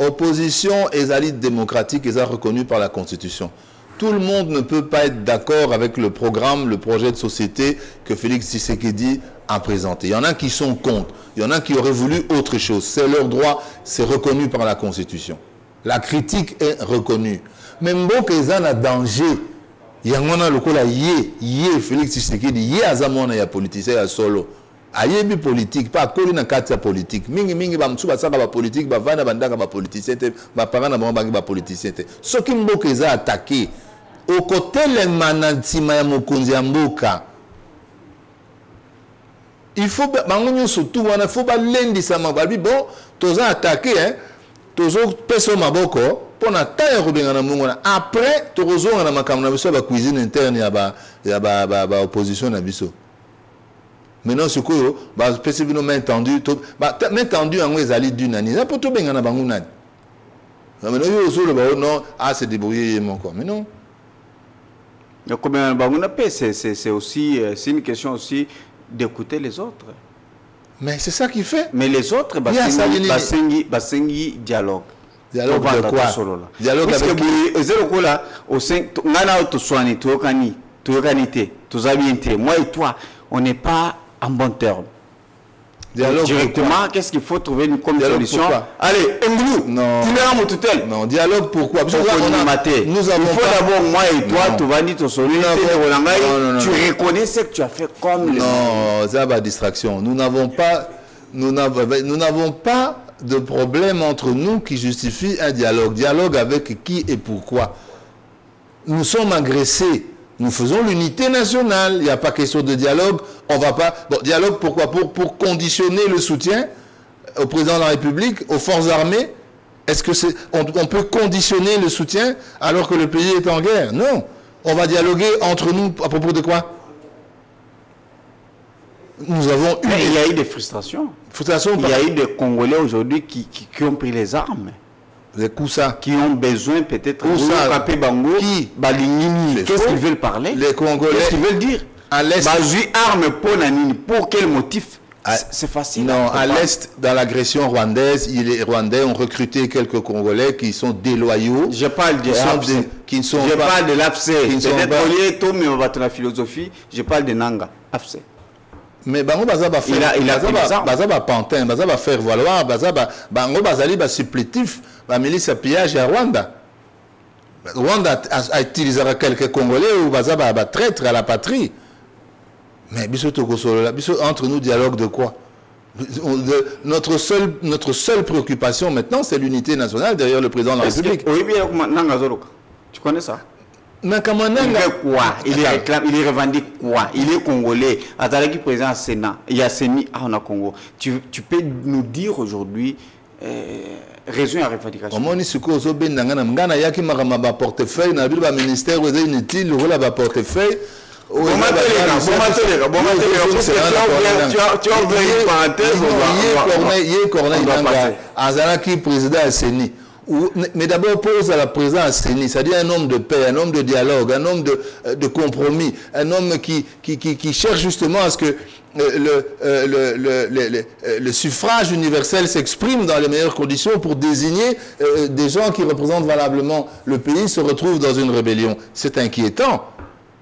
Speaker 3: opposition est démocratique et reconnue par la Constitution. Tout le monde ne peut pas être d'accord avec le programme, le projet de société que Félix Tshisekedi a présenté. Il y en a qui sont contre, il y en a qui auraient voulu autre chose. C'est leur droit, c'est reconnu par la Constitution. La critique est reconnue. Même si il y a un danger, il y a un Félix Tshisekedi, il y a un politicien solo. Il y a une politique, pas que na carte politique. Mingi ba mtsuba saka ba politique, ba vana bandaka ba politicien te, ba parana ba politicien te. Ce qui mboka eza attaqué au côté les manatima ya mokonzi ya mboka. Il faut bangonyo surtout wana faut ba lendisa mababi bon, toza attaqué hein. Tozo peso maboko pour na taille robengana mungona après tozo na makamna biso ba cuisine interne ya ba opposition na biso. Maintenant ce que ba spécifiquement main tendue main tendue en ezali d'une année ça pour to bengana banguna. Maintenant yo zo le ba non se débrouiller mon quoi mais non.
Speaker 2: Donc combien banguna c'est aussi c'est une question aussi d'écouter les autres.
Speaker 3: Mais c'est ça qu'il fait.
Speaker 2: Mais les autres, basengi dialogue.
Speaker 3: Dialogue de quoi? Dialogue avec
Speaker 2: qui? Moi et toi, on n'est pas en bon terme.
Speaker 3: Dialogue
Speaker 2: directement, qu'est-ce qu'il faut trouver comme solution? Allez, Englou,
Speaker 3: non, dialogue pourquoi?
Speaker 2: Nous avons d'abord, moi et toi, tu vas dire tu reconnais ce que tu as fait comme
Speaker 3: non, ça va distraction. Nous n'avons pas de problème entre nous qui justifie un dialogue. Dialogue avec qui et pourquoi? Nous sommes agressés. Nous faisons l'unité nationale. Il n'y a pas question de dialogue. On va pas... Bon, dialogue, pourquoi? Pour conditionner le soutien au président de la République, aux forces armées. Est-ce que c'est... On peut conditionner le soutien alors que le pays est en guerre? Non. On va dialoguer entre nous à propos de quoi? Nous avons eu...
Speaker 2: Mais il y a eu des frustrations. Il y a eu des Congolais aujourd'hui qui ont pris les armes. Qui ont besoin peut-être de taper Bango. Qu'est-ce qu'ils veulent parler?
Speaker 3: Les Congolais.
Speaker 2: Qu'est-ce qu'ils veulent dire?
Speaker 3: À l'Est.
Speaker 2: Armes pour Nanini. Pour quel motif? C'est facile.
Speaker 3: Non, à l'Est, dans l'agression rwandaise, les Rwandais ont recruté quelques Congolais qui sont déloyaux.
Speaker 2: Je parle de l'AFC. Je parle de l'AFC. Peut-être mais on va dans la philosophie. Je parle de Nanga. AFC.
Speaker 3: Mais Bango Baza va faire, Baza va pantin, Baza va faire valoir, Bango Bazali va supplétif, va milice à pillage à Rwanda. Rwanda a utilisé quelques Congolais ou Baza va traître à la patrie. Mais entre nous, dialogue de quoi? Notre seule préoccupation maintenant, c'est l'unité nationale derrière le président de la République.
Speaker 2: Oui, bien, tu connais ça? Il fait quoi? Il revendique quoi? Il est congolais. Atalaki président au Sénat. Il y a Séni en Congo. Tu peux nous dire aujourd'hui raison à revendication?
Speaker 3: Comment est-ce que vous avez un portefeuille dans le ministère où il inutile le portefeuille?
Speaker 2: Tu as ouvert une parenthèse.
Speaker 3: Corneille Nanga, Azalaki président à Séni. Mais d'abord pose à la présence à Séni, c'est-à-dire un homme de paix, un homme de dialogue, un homme de compromis, un homme qui cherche justement à ce que le suffrage universel s'exprime dans les meilleures conditions pour désigner des gens qui représentent valablement le pays se retrouvent dans une rébellion. C'est inquiétant.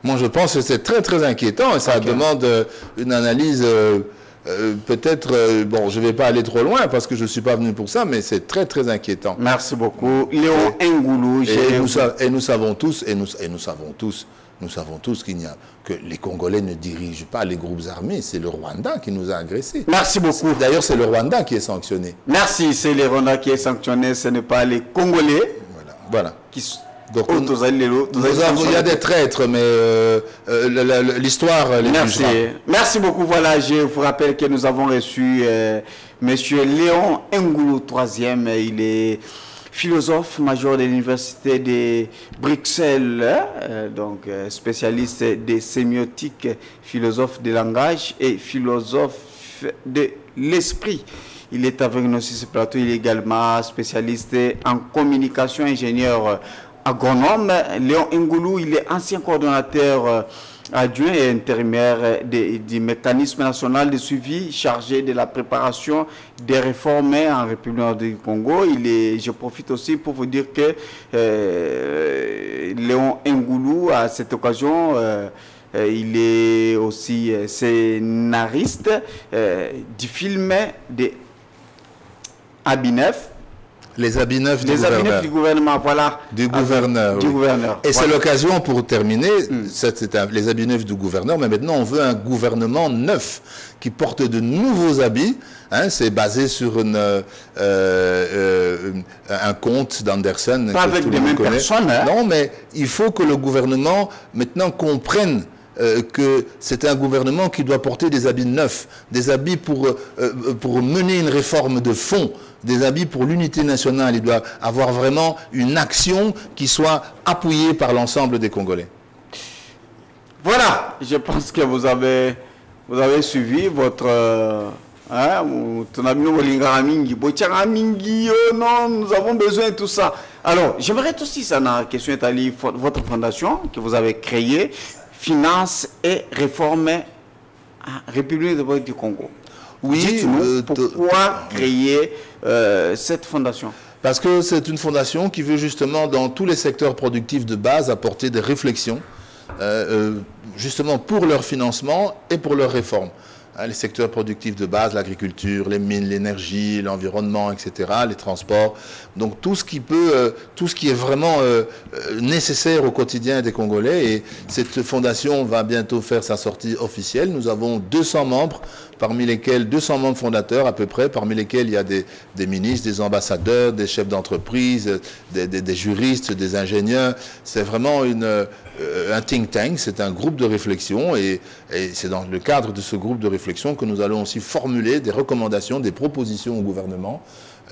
Speaker 3: Moi, je pense que c'est très, très inquiétant et ça demande une analyse... peut-être, bon, je ne vais pas aller trop loin parce que je ne suis pas venu pour ça, mais c'est très, très inquiétant.
Speaker 2: Merci beaucoup. Léon Ngoulou.
Speaker 3: Et nous savons tous qu'il n'y a que les Congolais ne dirigent pas les groupes armés, c'est le Rwanda qui nous a agressés.
Speaker 2: Merci beaucoup.
Speaker 3: D'ailleurs, c'est le Rwanda qui est sanctionné.
Speaker 2: Merci, c'est le Rwanda qui est sanctionné, ce n'est pas les Congolais.
Speaker 3: Voilà.
Speaker 2: Donc,
Speaker 3: il y a des traîtres, mais l'histoire les jugera.
Speaker 2: Merci beaucoup. Voilà, je vous rappelle que nous avons reçu M. Léon Ngoulou, 3e. Il est philosophe major de l'Université de Bruxelles, donc spécialiste de sémiotique, philosophe de langage et philosophe de l'esprit. Il est avec nous sur ce plateau. Il est également spécialiste en communication, ingénieur agronome. Léon Ngoulou, il est ancien coordonnateur adjoint et intérimaire du mécanisme national de suivi chargé de la préparation des réformes en République du Congo. Je profite aussi pour vous dire que Léon Ngoulou, à cette occasion, il est aussi scénariste du film de Abinef.
Speaker 3: Les habits neufs du gouvernement,
Speaker 2: voilà.
Speaker 3: Du gouverneur.
Speaker 2: Du gouverneur.
Speaker 3: Et c'est l'occasion pour terminer, les habits neufs du gouverneur, mais maintenant on veut un gouvernement neuf qui porte de nouveaux habits. Hein, c'est basé sur un conte d'Andersen.
Speaker 2: Pas avec les mêmes personnes. Hein?
Speaker 3: Non, mais il faut que le gouvernement maintenant comprenne que c'est un gouvernement qui doit porter des habits neufs, des habits pour mener une réforme de fond, des habits pour l'unité nationale. Il doit avoir vraiment une action qui soit appuyée par l'ensemble des Congolais.
Speaker 2: Voilà, je pense que vous avez suivi votre... nous avons besoin de tout ça. Alors, j'aimerais aussi, ça n'a question Italie, votre fondation que vous avez créée, Finance et réforme à République du Congo.
Speaker 3: Oui,
Speaker 2: dites-nous pourquoi créer cette fondation?
Speaker 3: Parce que c'est une fondation qui veut justement dans tous les secteurs productifs de base apporter des réflexions justement pour leur financement et pour leur réforme. hein, les secteurs productifs de base, l'agriculture, les mines, l'énergie, l'environnement, etc., les transports. Donc tout ce qui peut, tout ce qui est vraiment nécessaire au quotidien des Congolais. Et cette fondation va bientôt faire sa sortie officielle. Nous avons 200 membres, parmi lesquels 200 membres fondateurs à peu près, parmi lesquels il y a des ministres, des ambassadeurs, des chefs d'entreprise, des juristes, des ingénieurs. C'est vraiment un think tank, c'est un groupe de réflexion et c'est dans le cadre de ce groupe de réflexion que nous allons aussi formuler des recommandations, des propositions au gouvernement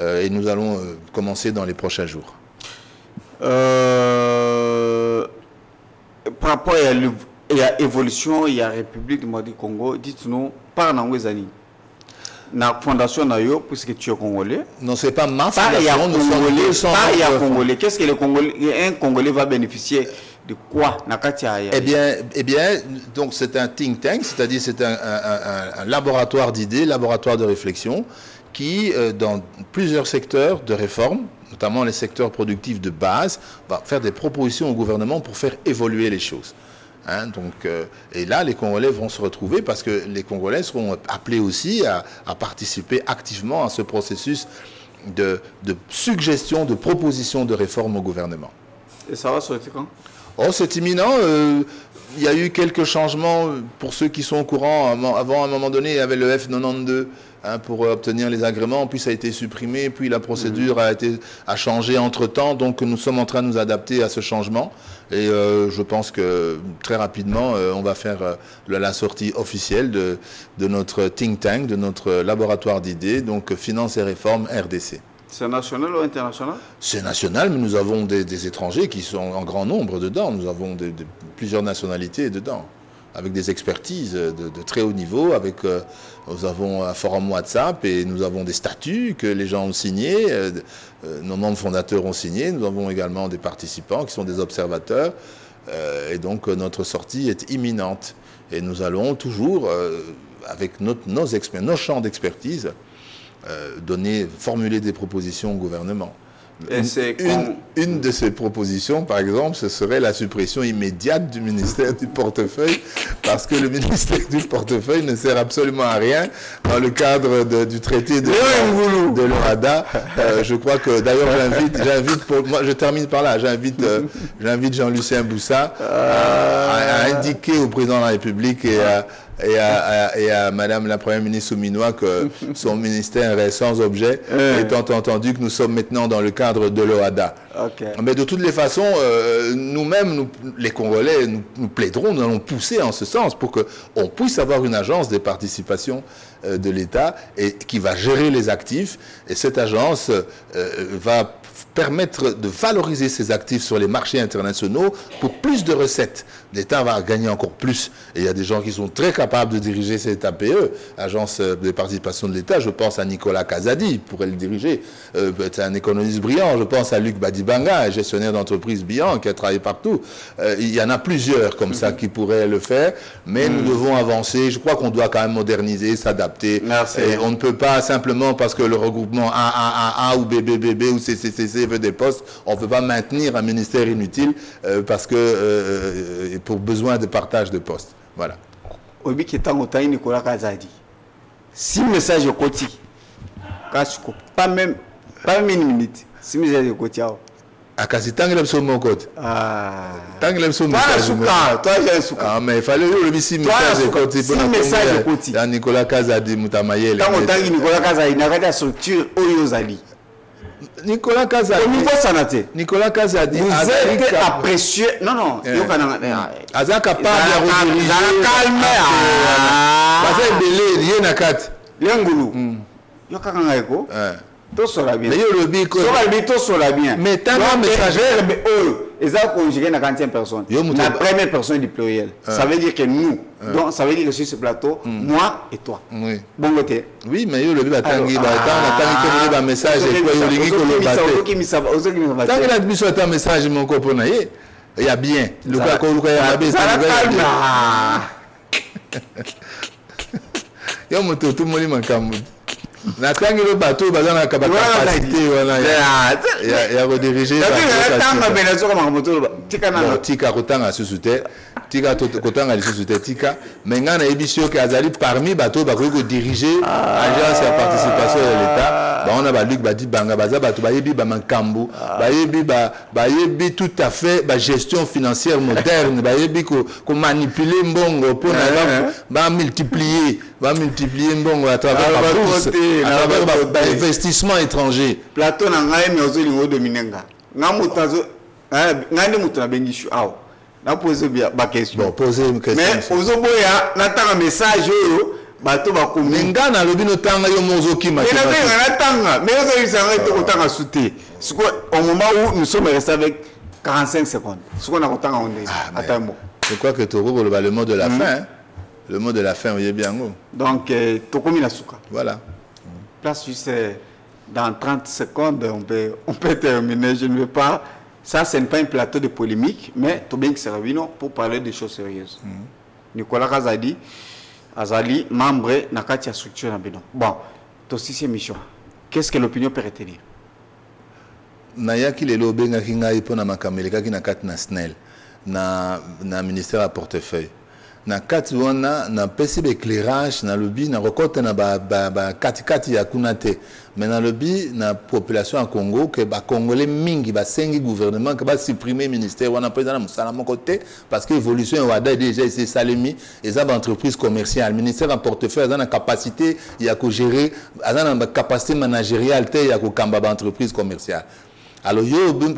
Speaker 3: et nous allons commencer dans les prochains jours.
Speaker 2: Par rapport à l'évolution, il y a la République du Congo, dites-nous, par Nangwezani. La fondation Nayo, puisque tu es Congolais.
Speaker 3: Non, ce n'est pas ma fondation, nous sommes 200
Speaker 2: Congolais. Qu'est-ce que un Congolais va bénéficier de quoi?
Speaker 3: Eh bien, donc c'est un think tank, c'est-à-dire c'est un laboratoire d'idées, laboratoire de réflexion, qui, dans plusieurs secteurs de réforme, notamment les secteurs productifs de base, va faire des propositions au gouvernement pour faire évoluer les choses. Hein, donc, et là, les Congolais vont se retrouver parce que les Congolais seront appelés aussi à participer activement à ce processus de suggestion, de proposition de réforme au gouvernement.
Speaker 2: Et ça va sortir quand?
Speaker 3: Oh, c'est imminent. Il y a eu quelques changements pour ceux qui sont au courant. Avant, à un moment donné, il y avait le F92 hein, pour obtenir les agréments. Puis ça a été supprimé. Puis la procédure a changé entre-temps. Donc nous sommes en train de nous adapter à ce changement. Et je pense que très rapidement, on va faire la sortie officielle de notre think tank, de notre laboratoire d'idées, donc Finance et Réforme RDC.
Speaker 2: C'est national ou international? C'est
Speaker 3: national, mais nous avons des étrangers qui sont en grand nombre dedans. Nous avons plusieurs nationalités dedans, avec des expertises de très haut niveau. Nous avons un forum WhatsApp et nous avons des statuts que les gens ont signés. Nos membres fondateurs ont signé. Nous avons également des participants qui sont des observateurs. Et donc notre sortie est imminente. Et nous allons toujours, avec nos champs d'expertise, formuler des propositions au gouvernement. Une de ces propositions, par exemple, ce serait la suppression immédiate du ministère du portefeuille, parce que le ministère du portefeuille ne sert absolument à rien dans le cadre du traité de l'OADA. Je crois que, d'ailleurs, je termine par là, j'invite Jean-Lucien Boussa à indiquer au président de la République et à Madame la Première ministre Souminois que son ministère est sans objet, étant entendu que nous sommes maintenant dans le cadre de l'OADA. Okay. Mais de toutes les façons, nous-mêmes, les Congolais, nous plaiderons, nous allons pousser en ce sens pour qu'on puisse avoir une agence des participations de l'État et qui va gérer les actifs. Et cette agence va permettre de valoriser ces actifs sur les marchés internationaux pour plus de recettes. L'État va gagner encore plus. Et il y a des gens qui sont très capables de diriger cette APE, Agence de participation de l'État. Je pense à Nicolas Kazadi, pourrait le diriger. C'est un économiste brillant. Je pense à Luc Badibanga, un gestionnaire d'entreprise brillant qui a travaillé partout. Il y en a plusieurs comme ça qui pourraient le faire. Mais nous devons avancer. Je crois qu'on doit quand même moderniser, s'adapter. Et on ne peut pas simplement parce que le regroupement AAA ou BBBB ou CCCC veut des postes, on ne peut pas maintenir un ministère inutile parce que pour besoin de partage de postes. Voilà.
Speaker 2: Nicolas Kazadi. Si le message est côté, pas même une minute. Si le message est côté.
Speaker 3: Akasi tangle sur mon côté. Tangle sur mon côté.
Speaker 2: Toi j'ai souka.
Speaker 3: Ah mais il fallait le message est côté.
Speaker 2: Si le message est côté.
Speaker 3: Nicolas Kazadi Mutamayele.
Speaker 2: Tango Nicolas Kazadi n'a pas de structure Oyozali.
Speaker 3: Nicolas Kazadi. Nicolas Kazadi.
Speaker 2: Vous êtes apprécié. Non.
Speaker 3: Azak a pas de rediriger.
Speaker 2: Calme.
Speaker 3: Parce que belé lié na kat.
Speaker 2: Liangulu. Yo kakanga eko. Tout sera bien. Tout sera bien.
Speaker 3: Mais tant que messager
Speaker 2: ils ont conjugué la 40e personne. La première personne du pluriel. Ça veut dire que nous, donc ça veut dire que sur ce plateau, moi et toi.
Speaker 3: Oui.
Speaker 2: Bon côté.
Speaker 3: Oui, mais yo le bi batangi ba message et quoi yo lingi ko le baté. Tant que la mission est un message mon copain na yé, il y a bien. Le cas ko le ya ba yo moto tout le monde mankamou. Natangi le bateau, bazan la capacité, voilà. Il y a redirigé. Tika Kotanga sous-souté, Tika Kotanga sous-souté, Tika. Maintenant, il y a des émissions qui ont parmi bateaux, qui diriger l'agence à participation de l'État. On a Luc Badi Banga, Bazabato, Bayebi, Bamankambu, Bayebi tout à fait, gestion financière moderne, Bayebi qu'on manipuler Mbongo pour multiplier Mbongo à travers la bourse, à travers l'investissement étranger.
Speaker 2: Platon a gagné aux Olingo de Minenga. Namutazo, Nani Mutana Bengishu, na poser ma question.
Speaker 3: Bon, poser une question.
Speaker 2: Mais aux Oboya, n'attend un message, bateau va couler.
Speaker 3: Nenga na lobino tanga yo mozoki ma.
Speaker 2: Mais ils ont autant à sauter. Au moment où nous sommes restés avec 45 secondes. Ce qu'on a autant à onde. Attends.
Speaker 3: Je crois que Toro le mot de la fin. Le mot de la fin, oui, bien.
Speaker 2: Donc, Tokomi Nasuka.
Speaker 3: Voilà.
Speaker 2: Place juste dans 30 secondes, on peut terminer. Je ne veux pas. Ça, ce n'est pas un plateau de polémique, mais Tobin Servino pour parler des choses sérieuses. Nicolas Kazadi, Azali, membre de la structure. Bon, aussi c'est mission. Qu'est-ce que l'opinion peut retenir?
Speaker 3: Nayaki lelo benga kinga ipona makameleka kina kat na SNEL na ministère à portefeuille. Na kati wana na pesi éclairage na lobby na rekote na ba kati ya kunate mais na lobby na population en Congo que ba congolais mingi ba sengi gouvernement que ba supprimer ministère wana président musala mon côté parce que évolution wada déjà c'est salemi et ça entreprise commerciale ministère en portefeuille dans la capacité il y a que gérer dans la capacité managériale il y a que kamba ba entreprise commerciale. Alors,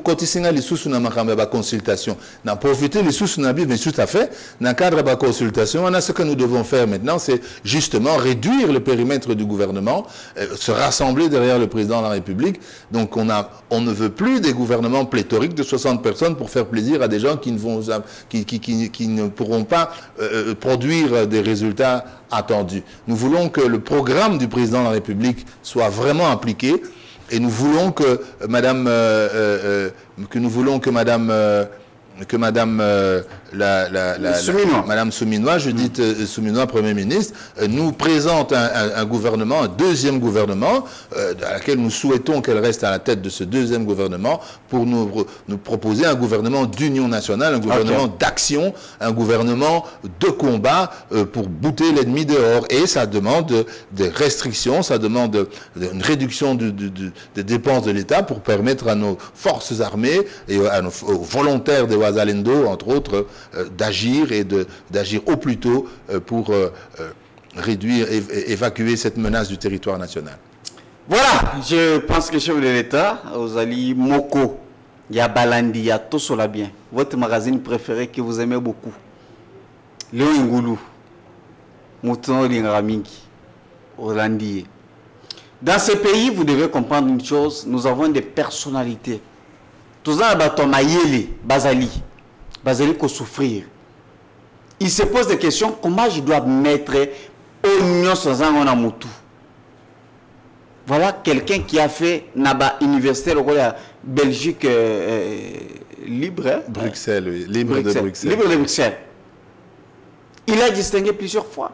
Speaker 3: quand il y a les sous-na consultation, n'a profité les sous-na bien tout à fait, dans le cadre de la consultation, ce que nous devons faire maintenant, c'est justement réduire le périmètre du gouvernement, se rassembler derrière le président de la République. Donc, on ne veut plus des gouvernements pléthoriques de 60 personnes pour faire plaisir à des gens qui ne pourront pas produire des résultats attendus. Nous voulons que le programme du président de la République soit vraiment appliqué. Et nous voulons que Madame Madame Souminois, Judith Souminois, Premier ministre, nous présente un gouvernement, un deuxième gouvernement, à laquelle nous souhaitons qu'elle reste à la tête de ce deuxième gouvernement, pour nous proposer un gouvernement d'union nationale, un gouvernement d'action, un gouvernement de combat pour bouter l'ennemi dehors. Et ça demande des restrictions, ça demande une réduction des dépenses de l'État pour permettre à nos forces armées et aux volontaires de Ouazalendo, entre autres, d'agir et d'agir au plus tôt pour réduire et évacuer cette menace du territoire national.
Speaker 2: Voilà, je pense que chef de l'État, Ozali Moko, Yabalandi, il y a tout cela bien. Votre magazine préféré que vous aimez beaucoup, Léon Ngoulou, Mouton Lingamingi, Orlandi. Dans ce pays, vous devez comprendre une chose, nous avons des personnalités. Tout ça, Bazali qu'on souffrir. Il se pose des questions, comment je dois mettre oignon sans un moutou. Voilà quelqu'un qui a fait Naba Université, le Belgique libre.
Speaker 3: Bruxelles, oui. Libre de Bruxelles.
Speaker 2: Libre de Bruxelles. Il a distingué plusieurs fois.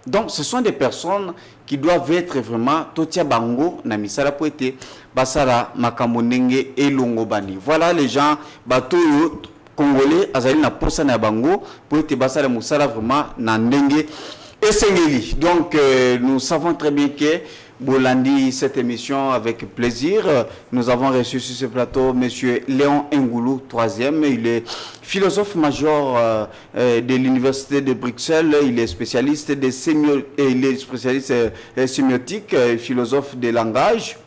Speaker 2: Donc, ce sont des personnes qui doivent être vraiment Totia Bango, Namisala Poete, Basara, Makamonenge et Longobani. Voilà les gens, bateau congolais, Azali na posa na Bango, Poete Basara Moussala vraiment Nandenge et Sengeli. Donc, nous savons très bien que Bolandi, cette émission avec plaisir. Nous avons reçu sur ce plateau M. Léon Ngoulou, 3e. Il est philosophe major de l'Université de Bruxelles. Il est spécialiste de sémiotique, philosophe des langages.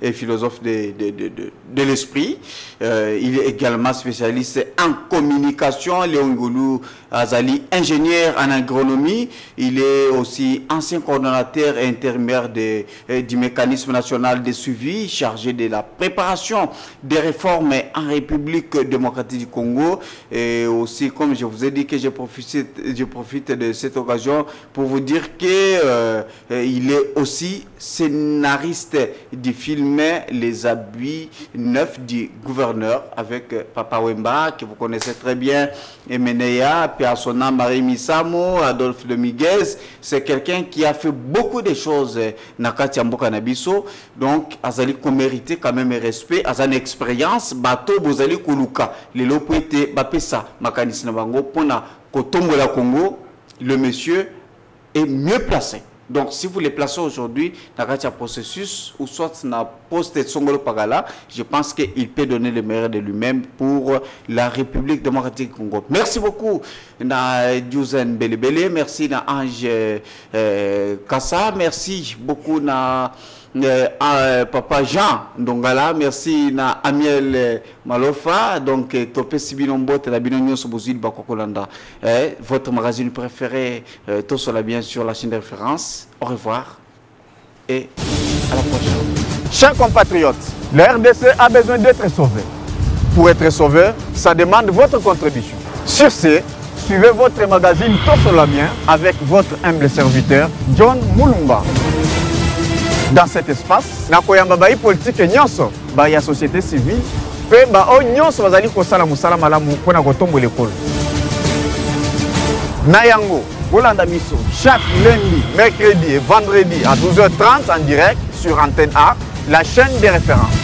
Speaker 2: Et philosophe de l'esprit. Il est également spécialiste en communication. Léon Ngoulou Azali, ingénieur en agronomie. Il est aussi ancien coordonnateur et intermédiaire du mécanisme national de suivi, chargé de la préparation des réformes en République démocratique du Congo. Et aussi, comme je vous ai dit, que je profite de cette occasion pour vous dire qu'il est aussi scénariste journalistes de filmer les habits neufs du gouverneur avec Papa Wemba, que vous connaissez très bien, Emeneya, Piassona, Marie Misamo, Adolphe Lemiguez. C'est quelqu'un qui a fait beaucoup de choses Nakati Mboka Nabiso. Donc, Azali qu'on mérite quand même respect, Azan expérience, bateau Bozali Koluka, les lopouete, Bapesa, Makanis Nabango, Pona, Kotombo la Congo, le monsieur est mieux placé. Donc, si vous les placez aujourd'hui dans un processus ou soit dans poste de Songolo Pagala, je pense qu'il peut donner le meilleur de lui-même pour la République démocratique du Congo. Merci beaucoup, Diouzen Belebele. Merci, Ange Kassa. Merci beaucoup, Papa Jean Ndongala. Merci, Amiel Malofa. Donc, Topé Sibinombo, Telabinonio Sobozil Bakokolanda. Votre magazine préféré, Tosola, bien sûr, la chaîne de référence. Au revoir et à la prochaine.
Speaker 1: Chers compatriotes, la RDC a besoin d'être sauvée. Pour être sauvé, ça demande votre contribution. Sur ce, suivez votre magazine Tosolamien avec votre humble serviteur John Moulumba. Dans cet espace, nakoyamba bai politique nyonso, bai ya société civile, pe ba o nyonso bazali kosala musala malamu pona kotombo l'école. Nayango, Bolanda Misso, chaque lundi, mercredi et vendredi à 12h30 en direct sur Antenne A, la chaîne des références.